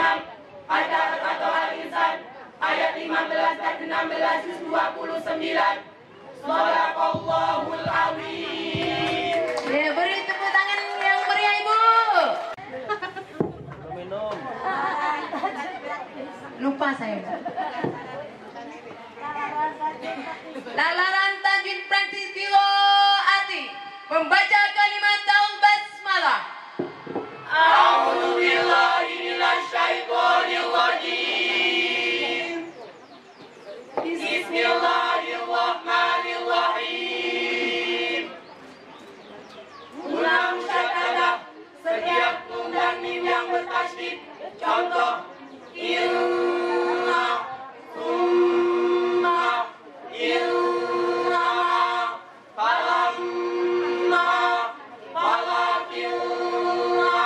Ad-Dahl atau Al-Insan ayat 15 dan 16 juz 29. Shadaqallahul azim. Ya, beri tepuk tangan yang meriah Ibu. Lupa saya. Lalaran tajwid praktis qiraati. Membaca kalimat al-basmalah. A'udzu billahi minasyaitonir rajim. Bismillahirrahmanirrahim. Ulang syadadah setiap nun dan mim yang bertasydid. Contoh inna, summa, inna, falamma, walakinna.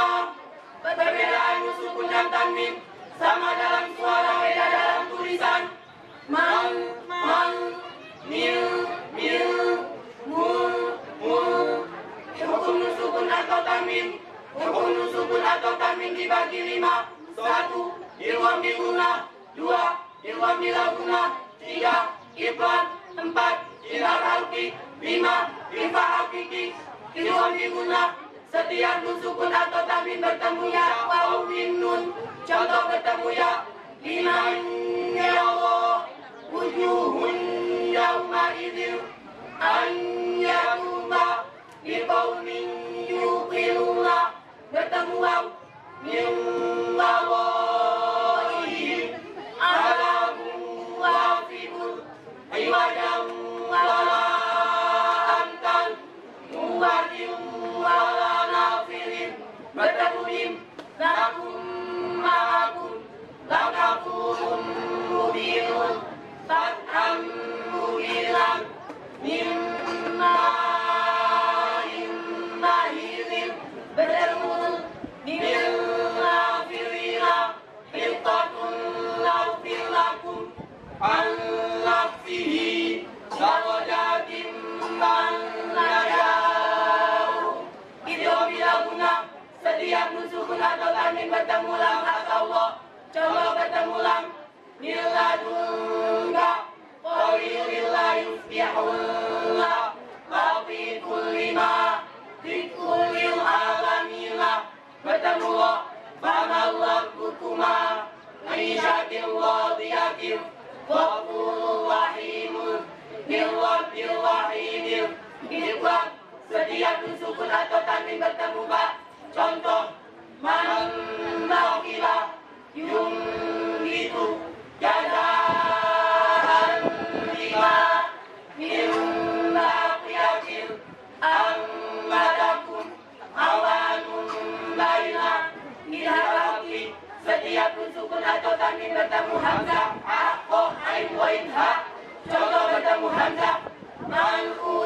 Perbedaan sukun dan tanwin sama dalam suara, beda dalam tulisan. Man, mil, mul. Hukum sukun atau tanwin. Hukum sukun atau tanwin dibagi 5. 1. Ilham diguna. 2. Ilham dilaguna. 3. Ifrat. 4. Ilham halki. 5. Ifa hakiki. Ilham diguna. Setiap nun sukun atau tanwin bertemu ya waw min nun. Contoh bertemu ya liman ya Allah wujuhun yawma idzin an yatuba biqaumin yuqinuna. Bertemu waw min wawaihim alahum wafibun iwadam wala antan muwadin wala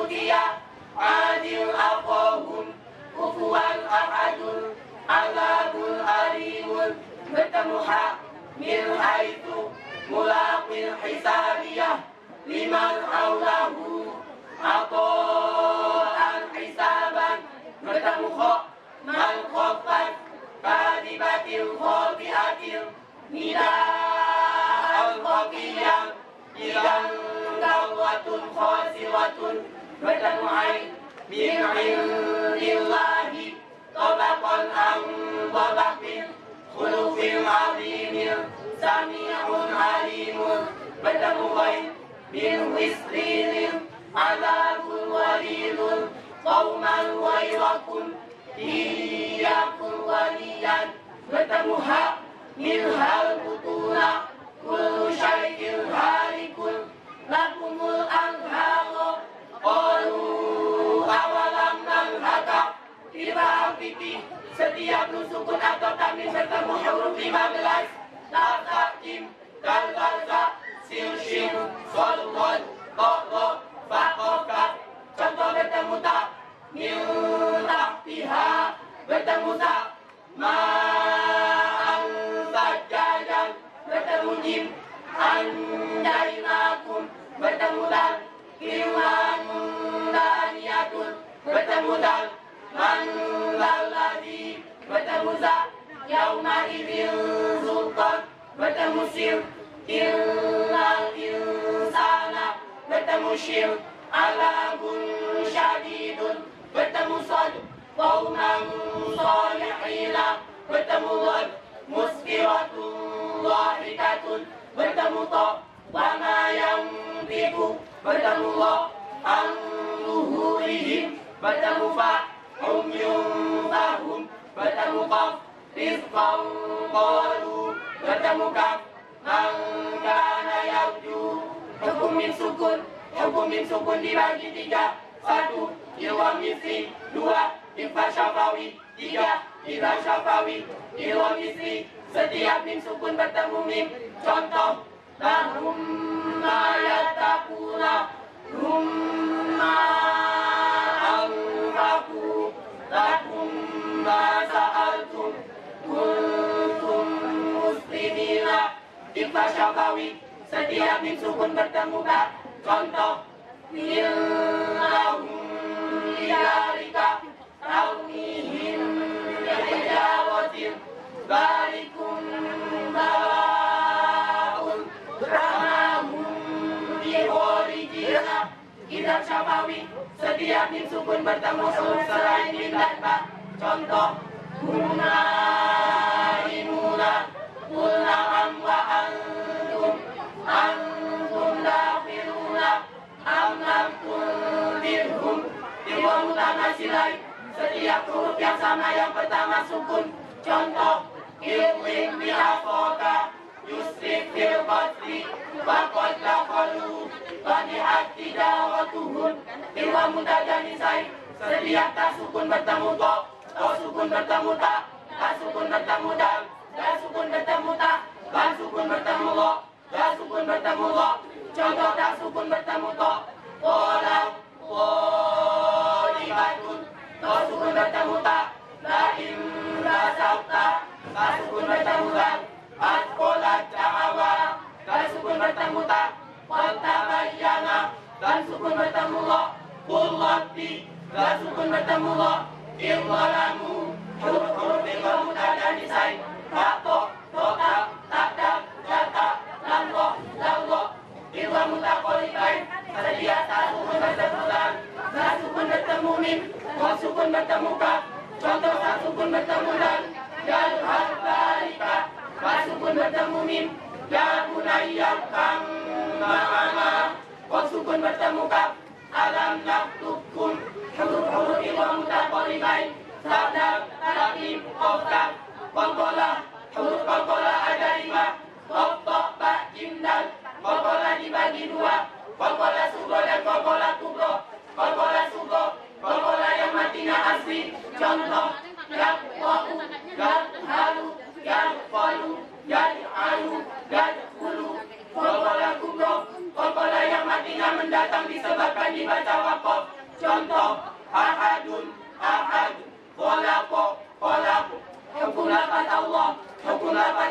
utia adil afahun kufuan ahadun azabul alimun bertemu hak min haitu mulaqil hisabiyah liman haulahu ato'an hisaban bertemu kok man khofat kadibatil khobiatil nida'al khofiyah ilan dawatun khosiratun bertemu ain min indillahi tabaqan am tabaqin khulufil azimil sami'un alimun bertemu ghaib min wisrilin azabun walidun qawman wairakum iyyakum waliyan bertemu hak min hal butuna kullu syai'in halikun lakumul anharu qalu awalam nanhaka tiba pipi setiap nusukun atau tamin bertemu huruf 15 takim kalbaza silshin solwon toko fakoka contoh bertemu tak min tahtiha bertemu tak ma'an sajajan bertemu jim anjainakum bertemu dan kiwan daniyatun bertemu dan man lalladhi bertemu za yauma idin sultan bertemu sil illal insana bertemu shil alabun syadidun bertemu sad qauman salihina bertemu lad muskiratun dhahikatun bertemu ta wama yang tiku bertemu la an luhurihim bertemu fa umyum bertemu qaf rizqan qalu bertemu kaf man kana yarju hukum min sukun dibagi 3 1 ilwa misli 2 ifa syafawi 3 ila syafawi ilwa misli setiap min sukun bertemu mim contoh lahum ma yattaquna humma anfaqu lakum ma sa'altum kuntum muslimina ifa syafawi setiap min sukun bertemu ka contoh illahum liyarika taunihim bihijawatin balikum balaun ramahum bihorijina idam syafawi setiap min sukun bertemu selain min dan ba contoh huna imuna kulna amwa antum dafiruna amlam tundirhum tiwa mutamasilai setiap huruf yang sama yang pertama sukun contoh ilmin bi'afoka yusrif fil qadri waqad laqalu wanihat tidawatuhun tiwa mutajanisai setiap tak sukun bertemu kok sukun bertemu tak sukun bertemu dal sukun bertemu tak sukun bertemu lo sukun bertemu lo contoh tak sukun bertemu to kolam kolibatun sukun bertemu tak lain rasauta sukun bertemu dan kolat jawa sukun bertemu tak kota bayana sukun bertemu lo kulati sukun bertemu lo ilwalamu huruf-huruf ilmu tak disai tato toka takdak data lamlo lamlo ilmu tak kualitai sedia sukun bertemu dan sukun bertemu mim sukun bertemu kaf contoh sukun bertemu dan dan harbalika sukun bertemu mim ya bunayyam kam ma'ana sukun bertemu kaf alam naktukum huruf-huruf ilmu tak kualitai sadar takim kofkaf kolkola huruf kolkola ada 5 koftok bak jim dan kolkola dibagi 2 kolkola sugro dan kolkola kubro kolkola sugro kolkola yang matinya asli contoh yak wa'u yak halu yak falu yak alu yak hulu kolkola kubro kolkola yang matinya mendatang disebabkan dibaca wakof Contoh, ahadun, ahad, kholaqo, kholaqo. Hukum lafaz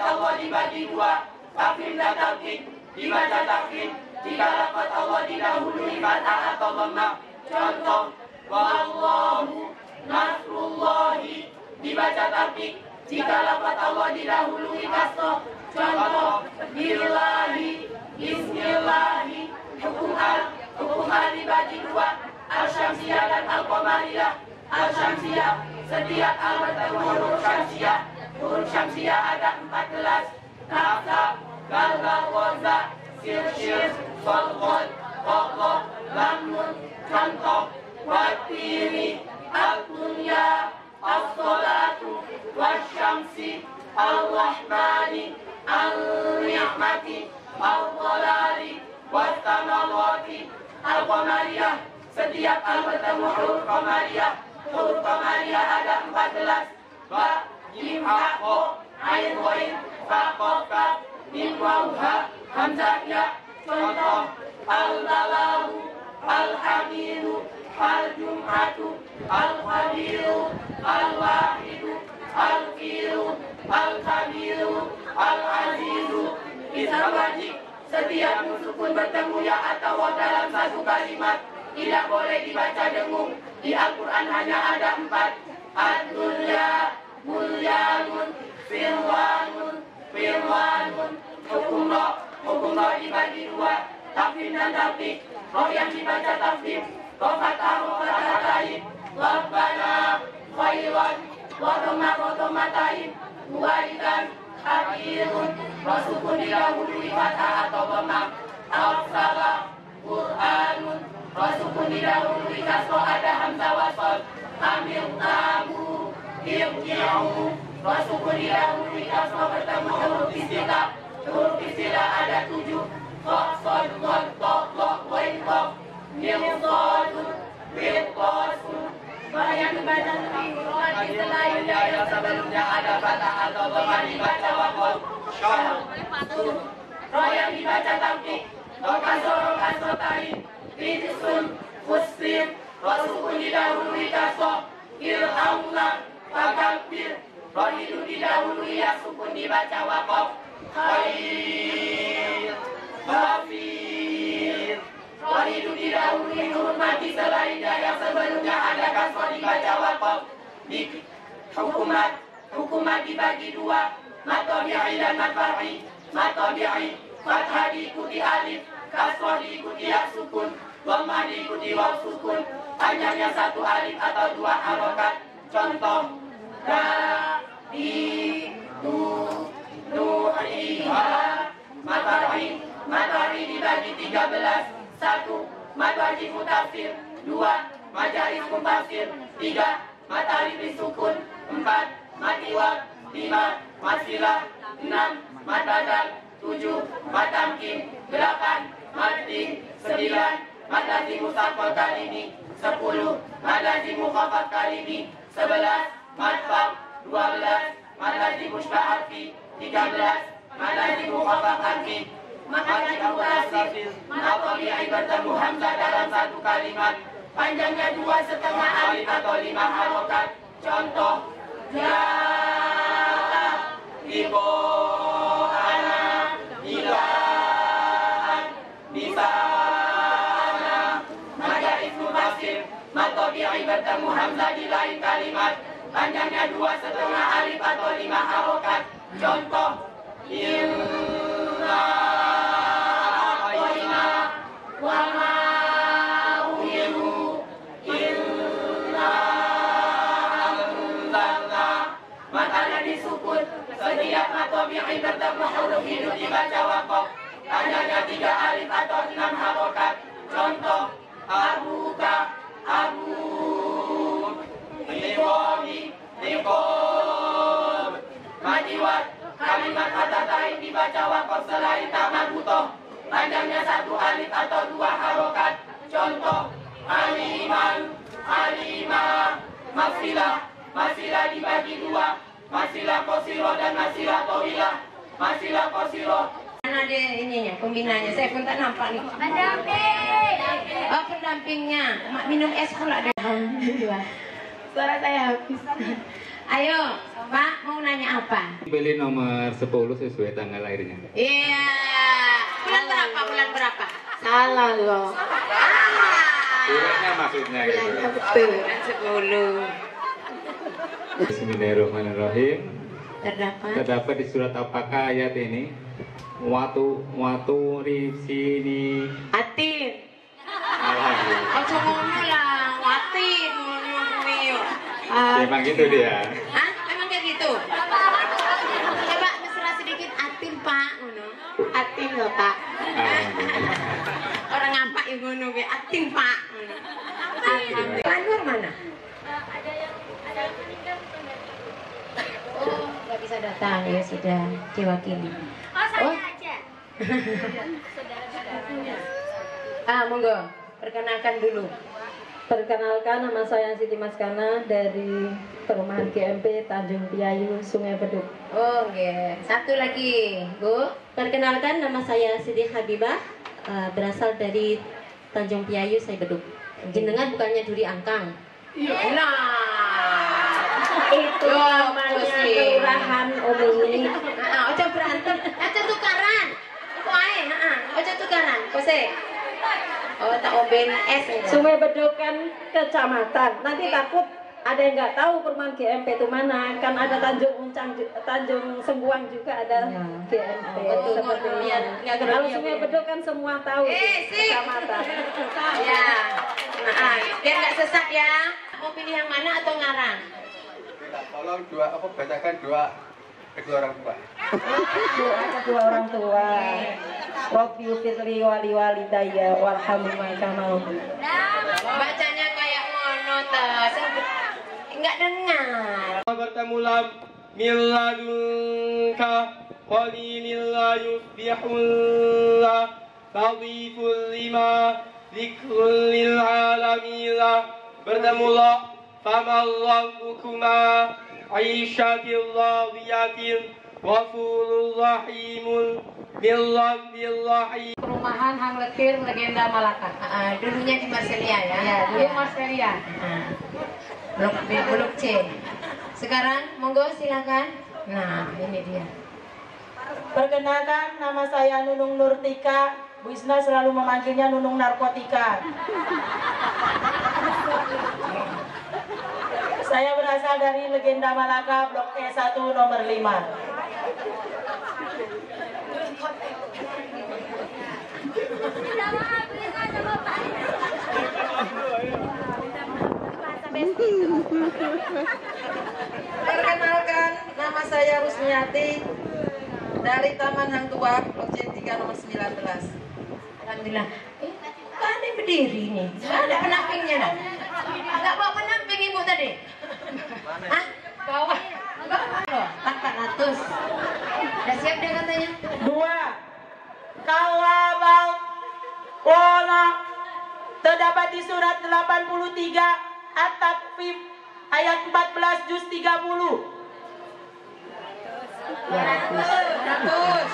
Allah dibagi dua, tafkhim dan talqin. Dibaca tafkhim jika lafaz Allah didahului fathah atau dhammah. Contoh, wallahu nasrullahi. Dibaca talqin jika lafaz Allah didahului kasroh. Contoh, billahi, bismillahi. Hukum al dibagi dua, al-syamsiyah dan al-qamariyah. Al-syamsiyah, setiap al bertemu huruf syamsiyah. Huruf syamsiyah ada 14. Kaf, bal, waza, sir, sol, qol, lam, nun. Contoh, watiri, al-dunya, as-salatu, wasyamsi, al-rahmani, al-ni'mati, al-dhalali, was-samawati. Al-qamariyah, setiap al bertemu huruf qamariyah. Huruf qamariyah ada 14. Ba, jim, ha, ho, ain, ghain, fa, qaf, kaf, mim, waw, ha, hamzah, ya. Contoh, al-balahu, al-hamidu, al-jum'atu, al-khabiru, al-wahidu, al-kiru, al-kabiru, al-azizu. Islam wajib, setiap sukun bertemu ya atau waw dalam satu kalimat tidak boleh dibaca dengung. Di Al-Quran hanya ada 4. Ad-dunya, mulyanun, firwanun, hukum roh dibagi dua, tafkhim dan talqin. Roh yang dibaca tafkhim, roh fathah, roh fathatain. Rabbana khairan, roh dhammatain. Muwaidan, akhirun, roh sukun didahului fathah atau dhammah. Al-salah, Qur'anun, roh sukun didahului kasroh ada hamzah wasol. Amil tamu, irji'u, roh sukun didahului kasroh bertemu huruf istilah. Huruf istilah ada 7. Kha, sod, dhad, ta, dha, ghain, qaf, mim, shadun, bil, qasun. Roh yang dibaca tafkhim selainnya yang sebelumnya ada fathah atau dhammah dibaca waqaf. Roh yang dibaca tafkhim, roh kasrotain. Rijsun, muslim, roh sukun didahului kasroh. Ir'auna, fakabbir, roh hidup didahului ya sukun dibaca waqaf. Khair, ghafir, roh hidup didahului huruf mati selainnya yang sebelumnya ada kasroh dibaca waqaf. Hukumat dibagi dua, mat tabi'i dan mat far'i. Mat tabi'i, fathah diikuti alif, kasroh diikuti ya sukun, dhammah diikuti waw sukun, panjangnya 1 alif atau 2 harokat. Contoh, da, di, du, nu'iha. Matari dibagi 13. 1. Mad wajib mutafsir. 2. Majalis mutafsir. 3. Matari bisukun. 4. Mad iwad. 5. Masilah. 6. Mad badal. 7. Mad tamkin. 8. Mad ding. 9. Mad lazim musaqqal kalimi. 10. Mad lazim mukhafaf kalimi. 11. Mad fam. 12. Mad lazim mushbah harfi. 13. Mad lazim mukhafaf harfi. Maka jika mutasif, atau tabi'i bertemu hamzah dalam satu kalimat, panjangnya 2,5 alif atau 5 harokat. Contoh, ja'a, ibu, ana, ilaan, bisana. Maka ismu tafsir, mad tabi'i bertemu hamzah di lain kalimat, panjangnya 2,5 alif atau 5 harokat. Contoh, inna, wama umiru inna anzalna. Matanya disukun, setiap mat tabi'i bertemu huruf hidup dibaca waqaf, panjangnya 3 alif atau 6 harokat. Contoh, abuka, abu, liqomi, liqom. Madiwat, kalimat fatatain dibaca waqaf selain tamat butoh, panjangnya 1 alif atau 2 harokat. Contoh, aliman, alimah. Masilah dibagi 2, masilah qasirah dan masilah tawilah. Masilah qasirah mana dia ininya, pembinanya? Saya pun tak nampak nih. Pendamping. Oh, pendampingnya. Mak minum es pula deh. Alhamdulillah. Suara saya habis. Ayo, Pak, mau nanya apa? Pilih nomor 10 sesuai tanggal lahirnya. Iya. Bulan berapa? Bulan berapa? Salah loh. Bulannya maksudnya gitu. Betul, bulan 10. Bismillahirrahmanirrahim. Terdapat di surat apakah ayat ini? Watu rifsini. Atin. Alhamdulillah. Oh, ngono lah, watin ngono kuwi. Memang gitu dia. Hah? Memang kayak gitu. Coba mesra sedikit atin, Pak, ngono. Atin loh, Pak. Alhamdulillah. Orang ngapa yang ngono kuwi? Atin, Pak. Ngono. Alhamdulillah. Anwar mana? Ada yang meninggal atau enggak? Oh, nggak bisa datang ya, sudah diwakili. Oh, saya aja. Monggo, perkenalkan dulu. Perkenalkan, nama saya Siti Maskana dari Perumahan GMP Tanjung Piayu, Sungai Beduk. Oh, nggih. Satu lagi, Bu. Perkenalkan, nama saya Siti Habibah, berasal dari Tanjung Piayu, Sungai Beduk. Jenengan bukannya Duri Angkang? Itu namanya kelurahan Omini. Ojo berantem, ojo tukaran. Kok ae, ojo tukaran. Kose. Oh, tak omben es. Sungai Beduk kan kecamatan. Nanti takut ada yang nggak tahu perumahan GMP itu mana. Kan ada Tanjung Sengguang juga ada GMP. Betul, Seperti biar itu. nggak Kalau gerobak. Sungai Beduk kan semua tahu kecamatan. Ya. Biar nggak sesat ya. Mau pilih yang mana atau ngarang? Tolong bacakan doa kedua orang tua. Doa kedua orang tua. Rabbi firli wali walidayya warhamhuma kama Bacanya kayak ngono tas. Enggak dengar. bertemulah milladunka qalilin la yusbihullah fadhiful lima zikrul lil alamin bertemulah famallahu aisyatil radiyatin ghafurur rahimun billahi. Perumahan Hang Lekir Legenda Malaka. Dulunya di Marselia ya. Iya, dulu Marselia. Blok C. Sekarang monggo silakan. Nah, ini dia. Perkenalkan, nama saya Nunung Nurtika. Bu Isna selalu memanggilnya Nunung Narkotika. Saya berasal dari Legenda Malaka, Blok E1 nomor 5. Perkenalkan, nama saya Rusmiati dari Taman Hang Tuah, Blok C3 nomor 19. Alhamdulillah. Kan ada yang berdiri nih. Ada pendampingnya dah. Enggak bawa pendamping ibu tadi. Hah? Bawa. Loh, 400. Udah siap dia katanya? 2. Kawabal Wala terdapat di surat 83 At-Takfif ayat 14 juz 30. 100.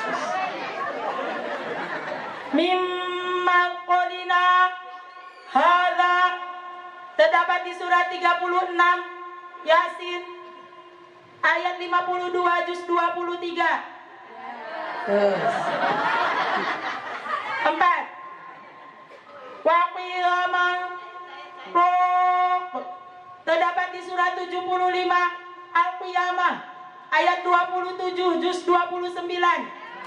Mimma qolina hadza terdapat di surat 36 Yasin ayat 52 juz 23. 4. Wa qiyaman terdapat di surat 75 Al-Qiyamah ayat 27 juz 29.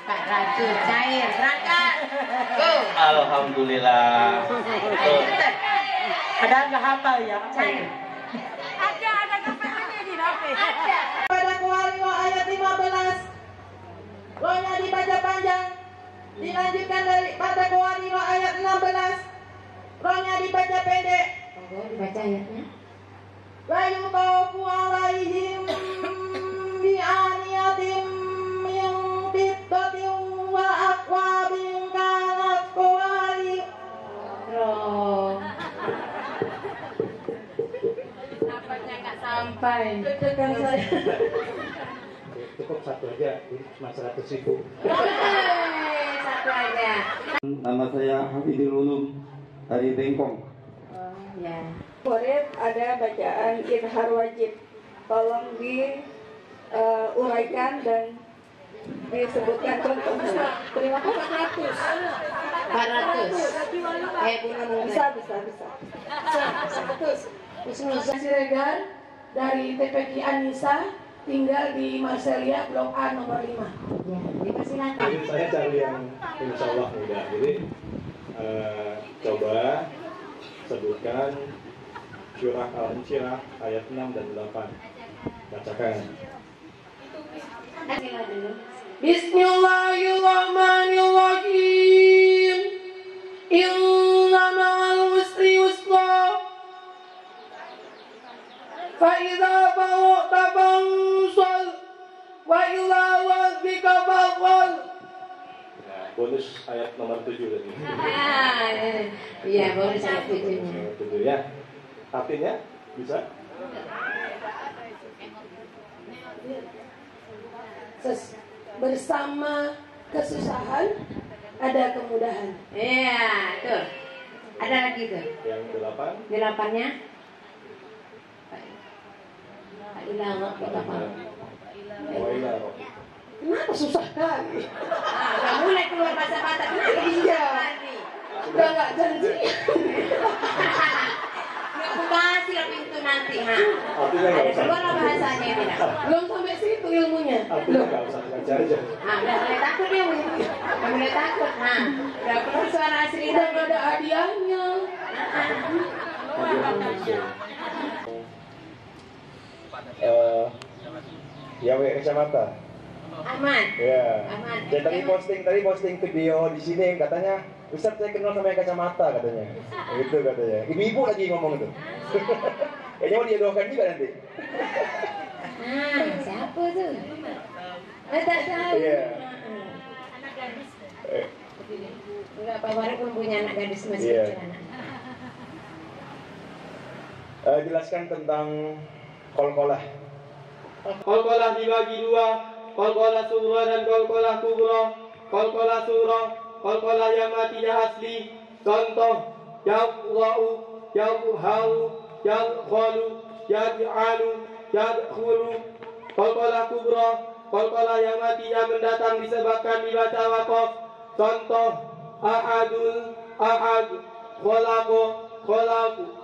400 cair berangkat. Go. Alhamdulillah. Ada nggak hafal ya? Cair. Pada Qawariyah ayat 15. Rohnya dibaca panjang. Dilanjutkan dari pada Qawariyah ayat 16. Rohnya dibaca pendek. Monggo dibaca ayatnya. La yuqafu alaihim bi'aniyatin min fiddatin wa aqwabin kanat qawari. Nampaknya nggak sampai. Kan saya Cukup satu aja, cuma 100.000. aja. Nama saya Hafidul Ulum dari Bengkong. Oh, ya. Murid ada bacaan Idhar Wajib. Tolong diuraikan dan disebutkan contohnya. Terima kasih. 400. Bisa. 100. Siregar dari TPQ Anissa, tinggal di Marselia, Blok A nomor 5. Ya, dipersilakan. Jadi saya cari yang insya Allah mudah. Jadi coba sebutkan Surah Al-Insyirah ayat 6 dan 8. Bacakan. Bismillahirrahmanirrahim. Inna ma'al usri yusra. Fa idza faragta fansal wa ila rabbika farghab. Nah, bonus ayat nomor 7 tadi. Iya, bonus ayat 7-nya. 7 ya. Artinya bisa? Bersama kesusahan ada kemudahan. Iya, tuh. Ada lagi tuh. Yang 8. 8-nya. Ilah Kenapa susah kali? Udah mulai keluar bahasa Batak. Iya. Udah nggak janji. Kasih lebih itu nanti, ha. Artinya nggak usah. Keluar bahasanya ini. Belum sampai situ ilmunya. Artinya nggak usah ngajar aja. Udah mulai takut ya, udah mulai takut, udah keluar suara asli. Udah nggak ada hadiahnya. YW Kecamata. Aman. Ya. Aman. Ya, tadi posting video di sini katanya, Ustaz saya kenal sama yang kacamata katanya. Itu katanya. Ibu-ibu lagi ngomong itu. Kayaknya mau diadokan juga nanti. Siapa tuh? Tak tahu. Iya. Anak gadis. Enggak, Pak Warek belum punya anak gadis masih Iya. kecil anak. Jelaskan tentang kolkolah. Kolkolah dibagi dua, kolkolah sughra dan kolkolah kubra. Kolkolah sughra, kolkolah yang matinya asli. Contoh, yaqra'u, yaqharu, yaqhalu, yaj'alu, yadkhulu. Kolkolah kubra, kolkolah yang matinya mendatang disebabkan dibaca waqaf. Contoh, ahadul, ahad, khalaqo, khalaqu.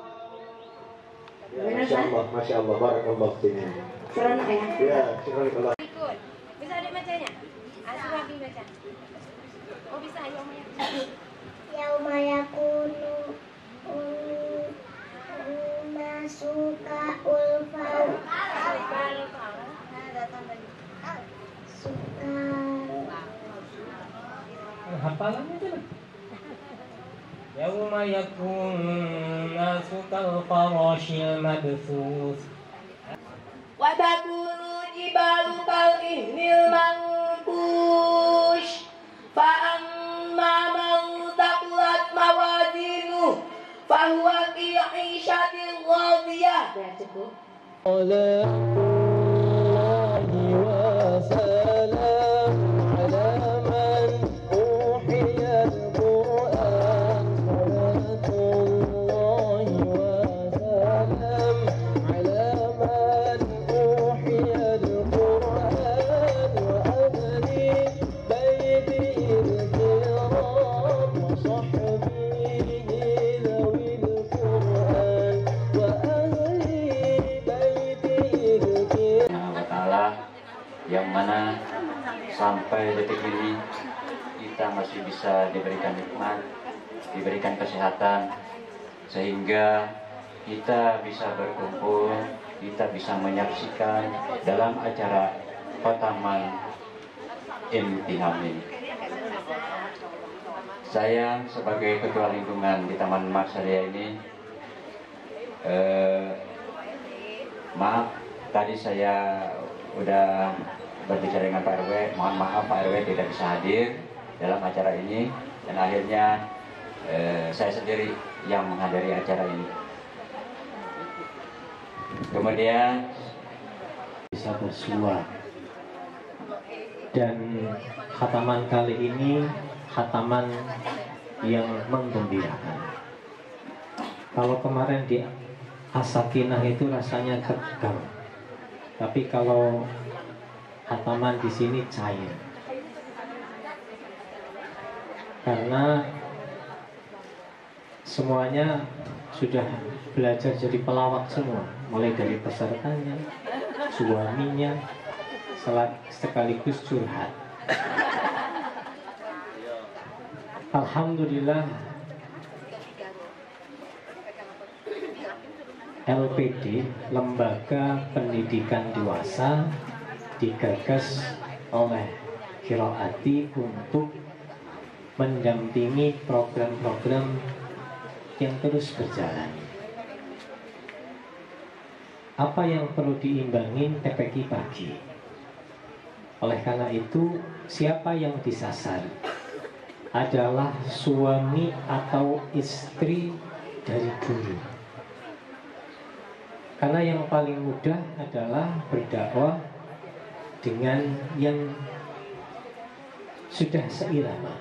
Ya, Masya Allah, barakallah fiik. Seronok ya? Ya, syukur. Ikut. Bisa ada bacanya? Asal lagi baca. Oh bisa, Yauma yakunu masuka ulfau. Hafalannya itu. Yauma yakunu nasu kal farashil mabthus. Wa takunu jibalu kal ihnil mankush. Fa amma man taqulat mawazinu fa huwa fi 'ishatin radiyah. Yang mana sampai detik ini kita masih bisa diberikan nikmat, diberikan kesehatan, sehingga kita bisa berkumpul, kita bisa menyaksikan dalam acara Khotaman Imtihan ini. Saya sebagai ketua lingkungan di Taman Marselia ini, maaf tadi saya udah berbicara dengan Pak RW, mohon maaf Pak RW tidak bisa hadir dalam acara ini, dan akhirnya saya sendiri yang menghadiri acara ini. Kemudian bisa bersua, dan khataman kali ini khataman yang menggembirakan. Kalau kemarin di As-Sakinah itu rasanya tegang, tapi kalau khataman di sini cair. Karena semuanya sudah belajar jadi pelawak semua, mulai dari pesertanya, suaminya, sekaligus curhat. Alhamdulillah, LPD, Lembaga Pendidikan Dewasa, digagas oleh Qiraati untuk mendampingi program-program yang terus berjalan. Apa yang perlu diimbangin TPQ pagi? Oleh karena itu, siapa yang disasar adalah suami atau istri dari guru. Karena yang paling mudah adalah berdakwah dengan yang sudah seirama,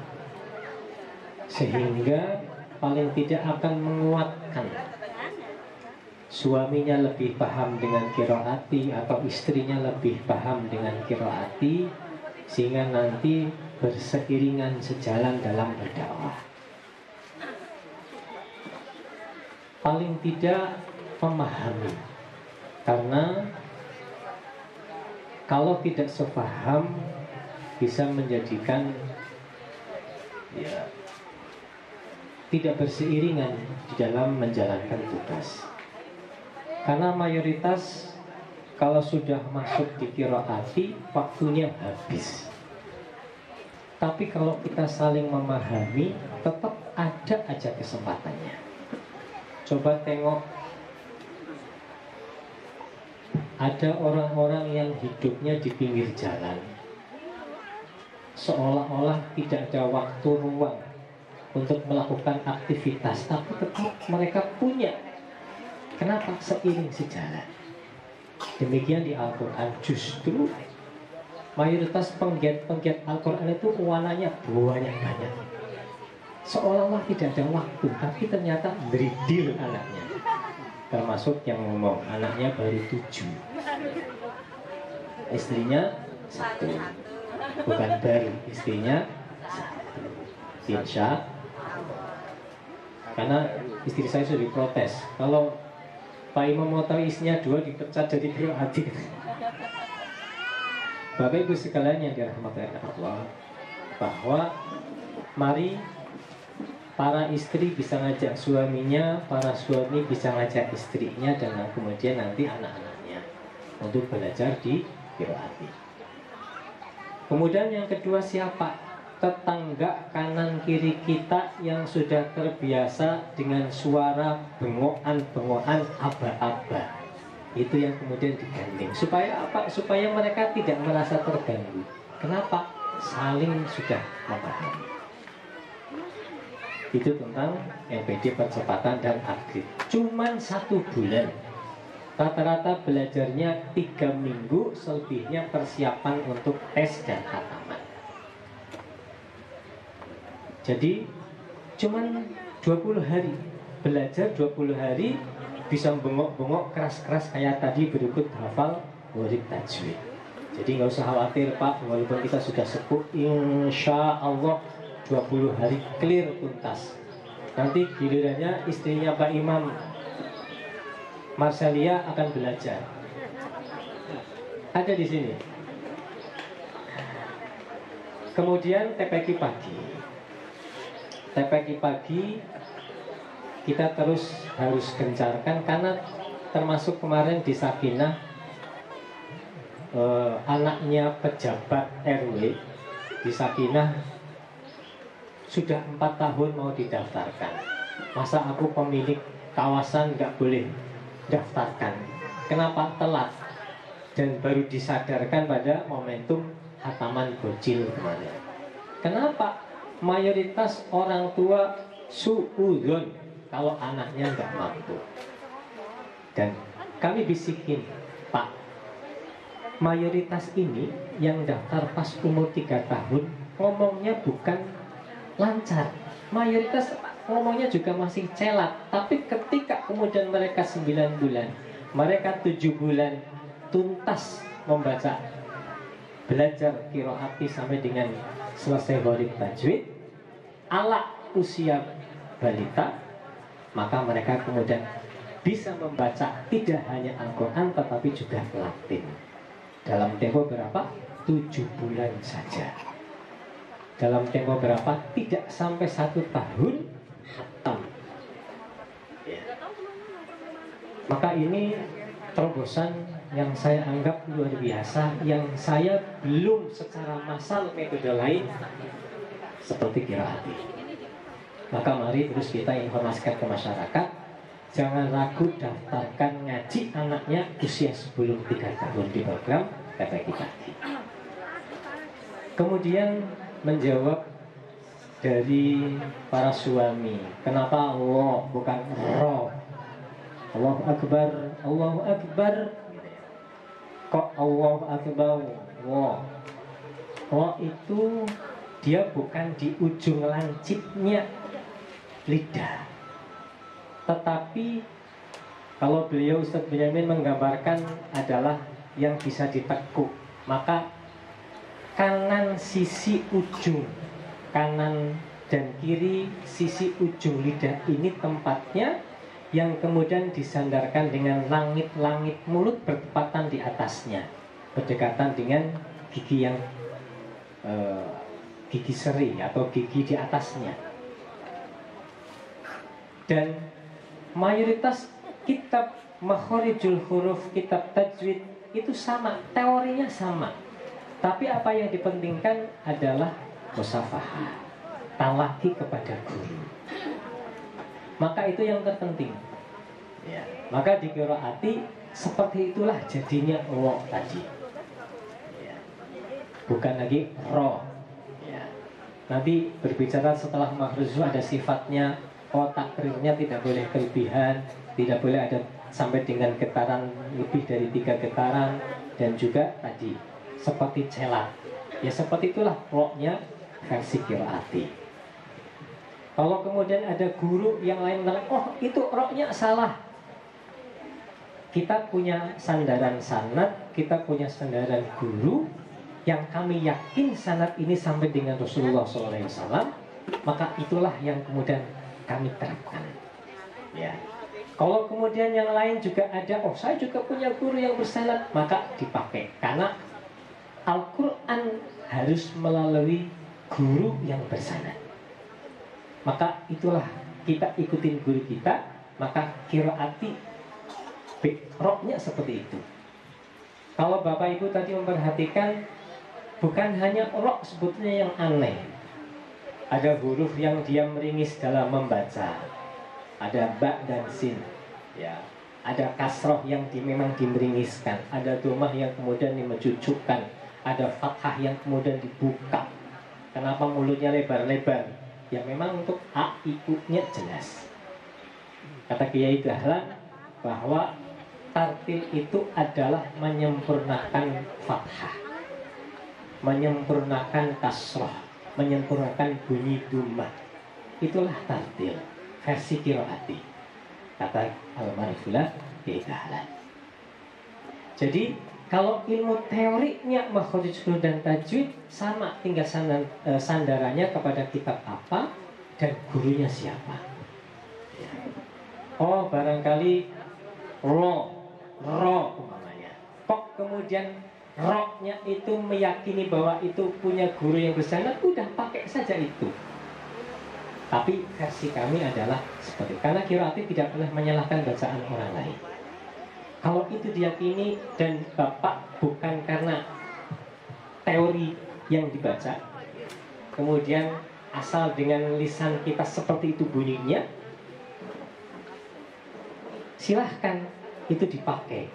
sehingga paling tidak akan menguatkan. Suaminya lebih paham dengan qiraati atau istrinya lebih paham dengan qiraati, sehingga nanti berseiringan sejalan dalam berdakwah. Paling tidak memahami, karena kalau tidak sepaham bisa menjadikan tidak berseiringan di dalam menjalankan tugas. Karena mayoritas kalau sudah masuk di qiraati waktunya habis. Tapi kalau kita saling memahami, tetap ada aja kesempatannya. Coba tengok, ada orang-orang yang hidupnya di pinggir jalan, seolah-olah tidak ada waktu ruang untuk melakukan aktivitas, tapi tetap mereka punya. Kenapa? Seiring sejalan. Demikian di Al-Quran, justru mayoritas penggiat Al-Quran itu warnanya banyak. Seolah-olah tidak ada waktu, tapi ternyata berdil anaknya. Termasuk yang ngomong, anaknya baru 7, istrinya 1. Bukan baru, istrinya 1. Insya, karena istri saya sudah diprotes, kalau Pak Imam mau tahu istrinya 2 dipecat jadi qiraati. Bapak Ibu sekalian yang dirahmati Allah, bahwa mari para istri bisa ngajak suaminya, para suami bisa ngajak istrinya, dan kemudian nanti anak-anaknya untuk belajar di qiraati. Kemudian yang kedua, siapa? Tetangga kanan kiri kita yang sudah terbiasa dengan suara bengokan aba-aba. Itu yang kemudian digandeng. Supaya apa? Supaya mereka tidak merasa terganggu. Kenapa? Saling sudah memahami. Itu tentang LPD percepatan dan upgrade. Cuman 1 bulan. Rata-rata belajarnya 3 minggu, selebihnya persiapan untuk tes dan khataman. Jadi cuman 20 hari. Belajar 20 hari bisa bengok-bengok keras-keras kayak tadi berikut hafal murid tajwid. Jadi nggak usah khawatir Pak, walaupun kita sudah sepuh, insya Allah 20 hari clear tuntas. Nanti gilirannya istrinya Pak Imam Marcelia akan belajar. Ada di sini. Kemudian TPQ pagi. TPQ pagi kita terus harus gencarkan, karena termasuk kemarin di Sakinah anaknya pejabat RW di Sakinah sudah 4 tahun mau didaftarkan. Masa aku pemilik kawasan nggak boleh daftarkan? Kenapa telat? Dan baru disadarkan pada momentum khataman bocil kemarin. Kenapa? Mayoritas orang tua suudzon kalau anaknya nggak mampu. Dan kami bisikin, Pak, mayoritas ini yang daftar pas umur 3 tahun ngomongnya bukan lancar. Mayoritas ngomongnya juga masih celat. Tapi ketika kemudian mereka 9 bulan, mereka 7 bulan tuntas membaca, belajar qiraati sampai dengan selesai gharib tajwid ala usia balita, maka mereka kemudian bisa membaca tidak hanya Al-Quran tetapi juga Latin dalam tempo berapa? 7 bulan saja. Dalam tempo berapa? Tidak sampai 1 tahun khatam. Ya. Maka ini terobosan yang saya anggap luar biasa, yang saya belum secara massal metode lain seperti qiraati. Maka mari terus kita informasikan ke masyarakat, jangan ragu daftarkan ngaji anaknya usia sebelum 3 tahun di program KPI Pagi. Kemudian menjawab dari para suami, kenapa Allah bukan roh? Allahu Akbar, Allahu Akbar. Kok Allahu Akbar? Roh itu dia bukan di ujung lancipnya lidah, tetapi kalau beliau Ustadz Benyamin menggambarkan adalah yang bisa ditekuk, maka kanan sisi ujung, kanan dan kiri sisi ujung lidah ini tempatnya, yang kemudian disandarkan dengan langit-langit mulut bertepatan di atasnya, berdekatan dengan gigi yang gigi seri atau gigi di atasnya. Dan mayoritas kitab makhorijul huruf, kitab tajwid itu sama, teorinya sama. Tapi apa yang dipentingkan adalah musafahah, talaqi kepada guru. Maka itu yang terpenting. Ya. Maka di qiraati seperti itulah jadinya ro tadi. Ya. Bukan lagi ro. Ya. Nanti berbicara setelah makhraj ada sifatnya. Takrirnya tidak boleh kelebihan, tidak boleh ada sampai dengan getaran lebih dari 3 getaran, dan juga tadi seperti celat. Ya seperti itulah roknya versi qiraati. Kalau kemudian ada guru yang lain bilang, oh itu roknya salah, kita punya sandaran sanad, kita punya sandaran guru yang kami yakin sanad ini sampai dengan Rasulullah SAW, maka itulah yang kemudian kami terapkan. Ya. Kalau kemudian yang lain juga ada, oh saya juga punya guru yang bersanad, maka dipakai. Karena Al-Quran harus melalui guru yang bersanad. Maka itulah kita ikutin guru kita, maka qiraati roknya seperti itu. Kalau Bapak Ibu tadi memperhatikan, bukan hanya rok sebetulnya yang aneh. Ada huruf yang dia meringis dalam membaca, ada ba dan sin, ya. Ada kasroh yang memang dimeringiskan, ada domah yang kemudian dimencucukkan, ada fathah yang kemudian dibuka. Kenapa mulutnya lebar-lebar? Ya memang untuk a, i, u-nya jelas. Kata Kiai Dahlan bahwa tartil itu adalah menyempurnakan fathah, menyempurnakan kasroh, menyempurnakan bunyi dumah. Itulah tartil versi qiraati, kata Al-Marifullah Kiai Dahlan. Jadi kalau ilmu teorinya makhraj huruf dan tajwid sama, tinggal sandarannya kepada kitab apa dan gurunya siapa. Oh barangkali ro umpamanya, kok kemudian roknya itu meyakini bahwa itu punya guru yang bersanad, udah pakai saja itu. Tapi versi kami adalah seperti, karena qiraati tidak pernah menyalahkan bacaan orang lain. Kalau itu diyakini dan Bapak bukan karena teori yang dibaca, kemudian asal dengan lisan kita seperti itu bunyinya, silahkan itu dipakai.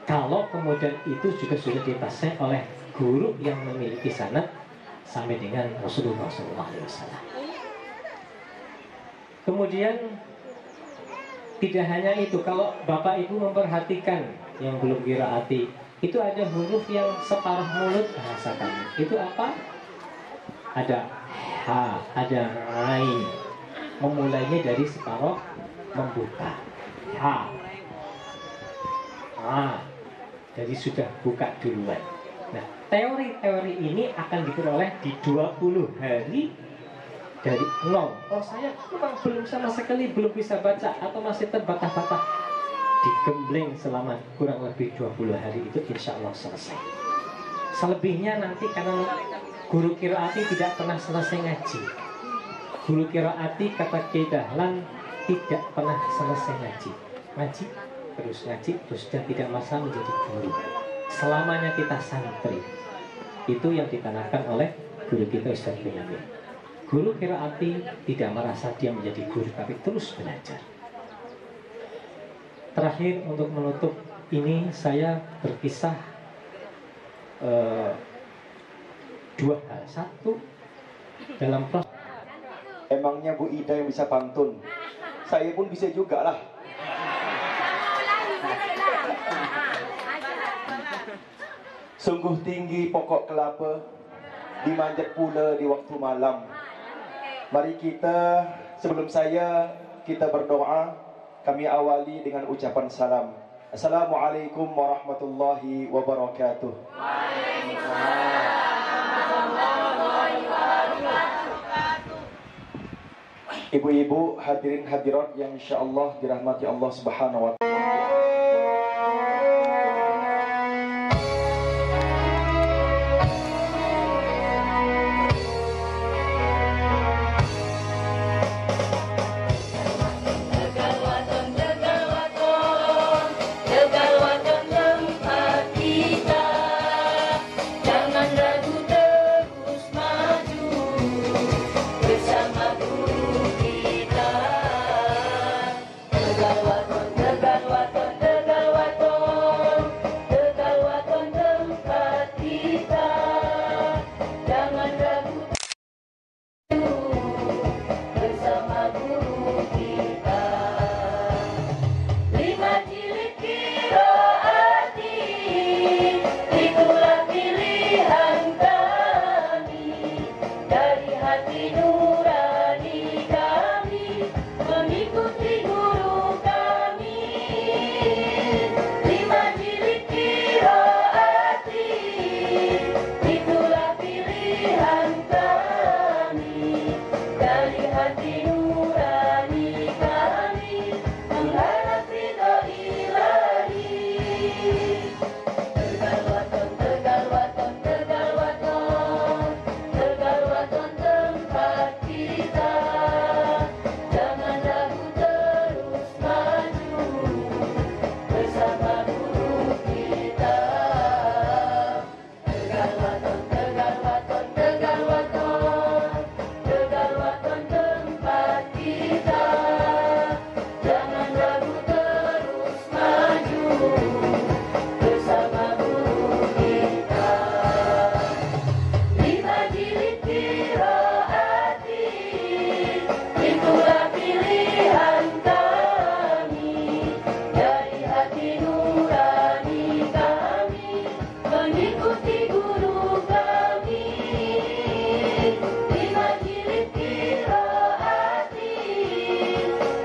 Kalau kemudian itu juga sudah ditasih oleh guru yang memiliki sanad sampai dengan Rasulullah SAW. Kemudian tidak hanya itu, kalau Bapak Ibu memperhatikan yang belum qiraati, itu ada huruf yang separuh mulut bahasa kami. Itu apa? ada ha, ada ain. Memulainya dari separuh membuka. Ha. Jadi sudah buka duluan. Nah, teori-teori ini akan diperoleh di 20 hari dari 0. Oh, saya memang belum sama sekali belum bisa baca atau masih terbata-bata. Digembleng selama kurang lebih 20 hari itu insya Allah selesai. Selebihnya nanti karena guru qiraati tidak pernah selesai ngaji. Guru qiraati kata Kiai Dahlan tidak pernah selesai ngaji. Ngaji terus dan tidak masa menjadi guru. Selamanya kita santri. Itu yang ditanamkan oleh guru kita Ustaz Benyamin. Guru qiraati tidak merasa dia menjadi guru, tapi terus belajar. Terakhir untuk menutup ini saya berkisah 2 hal. Satu, dalam proses emangnya Bu Ida yang bisa pantun, saya pun bisa juga lah. Sungguh tinggi pokok kelapa, dimanjat pula di waktu malam. Mari kita, sebelum kita berdoa, kami awali dengan ucapan salam. Assalamualaikum warahmatullahi wabarakatuh. Ibu-ibu, hadirin hadirat yang insyaallah dirahmati Allah Subhanahu wa Ta'ala.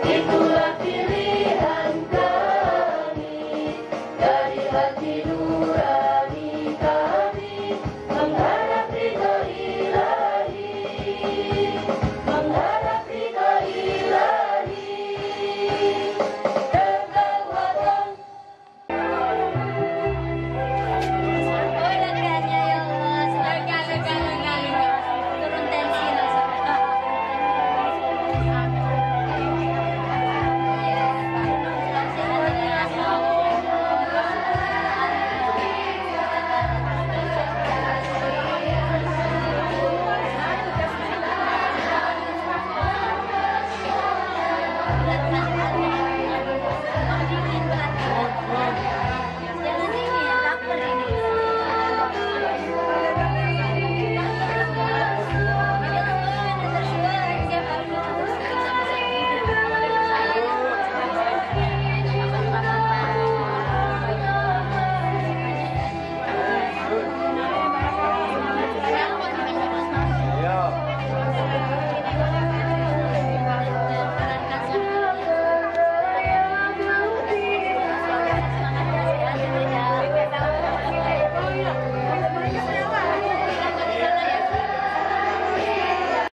Itulah pilihan kami dari hati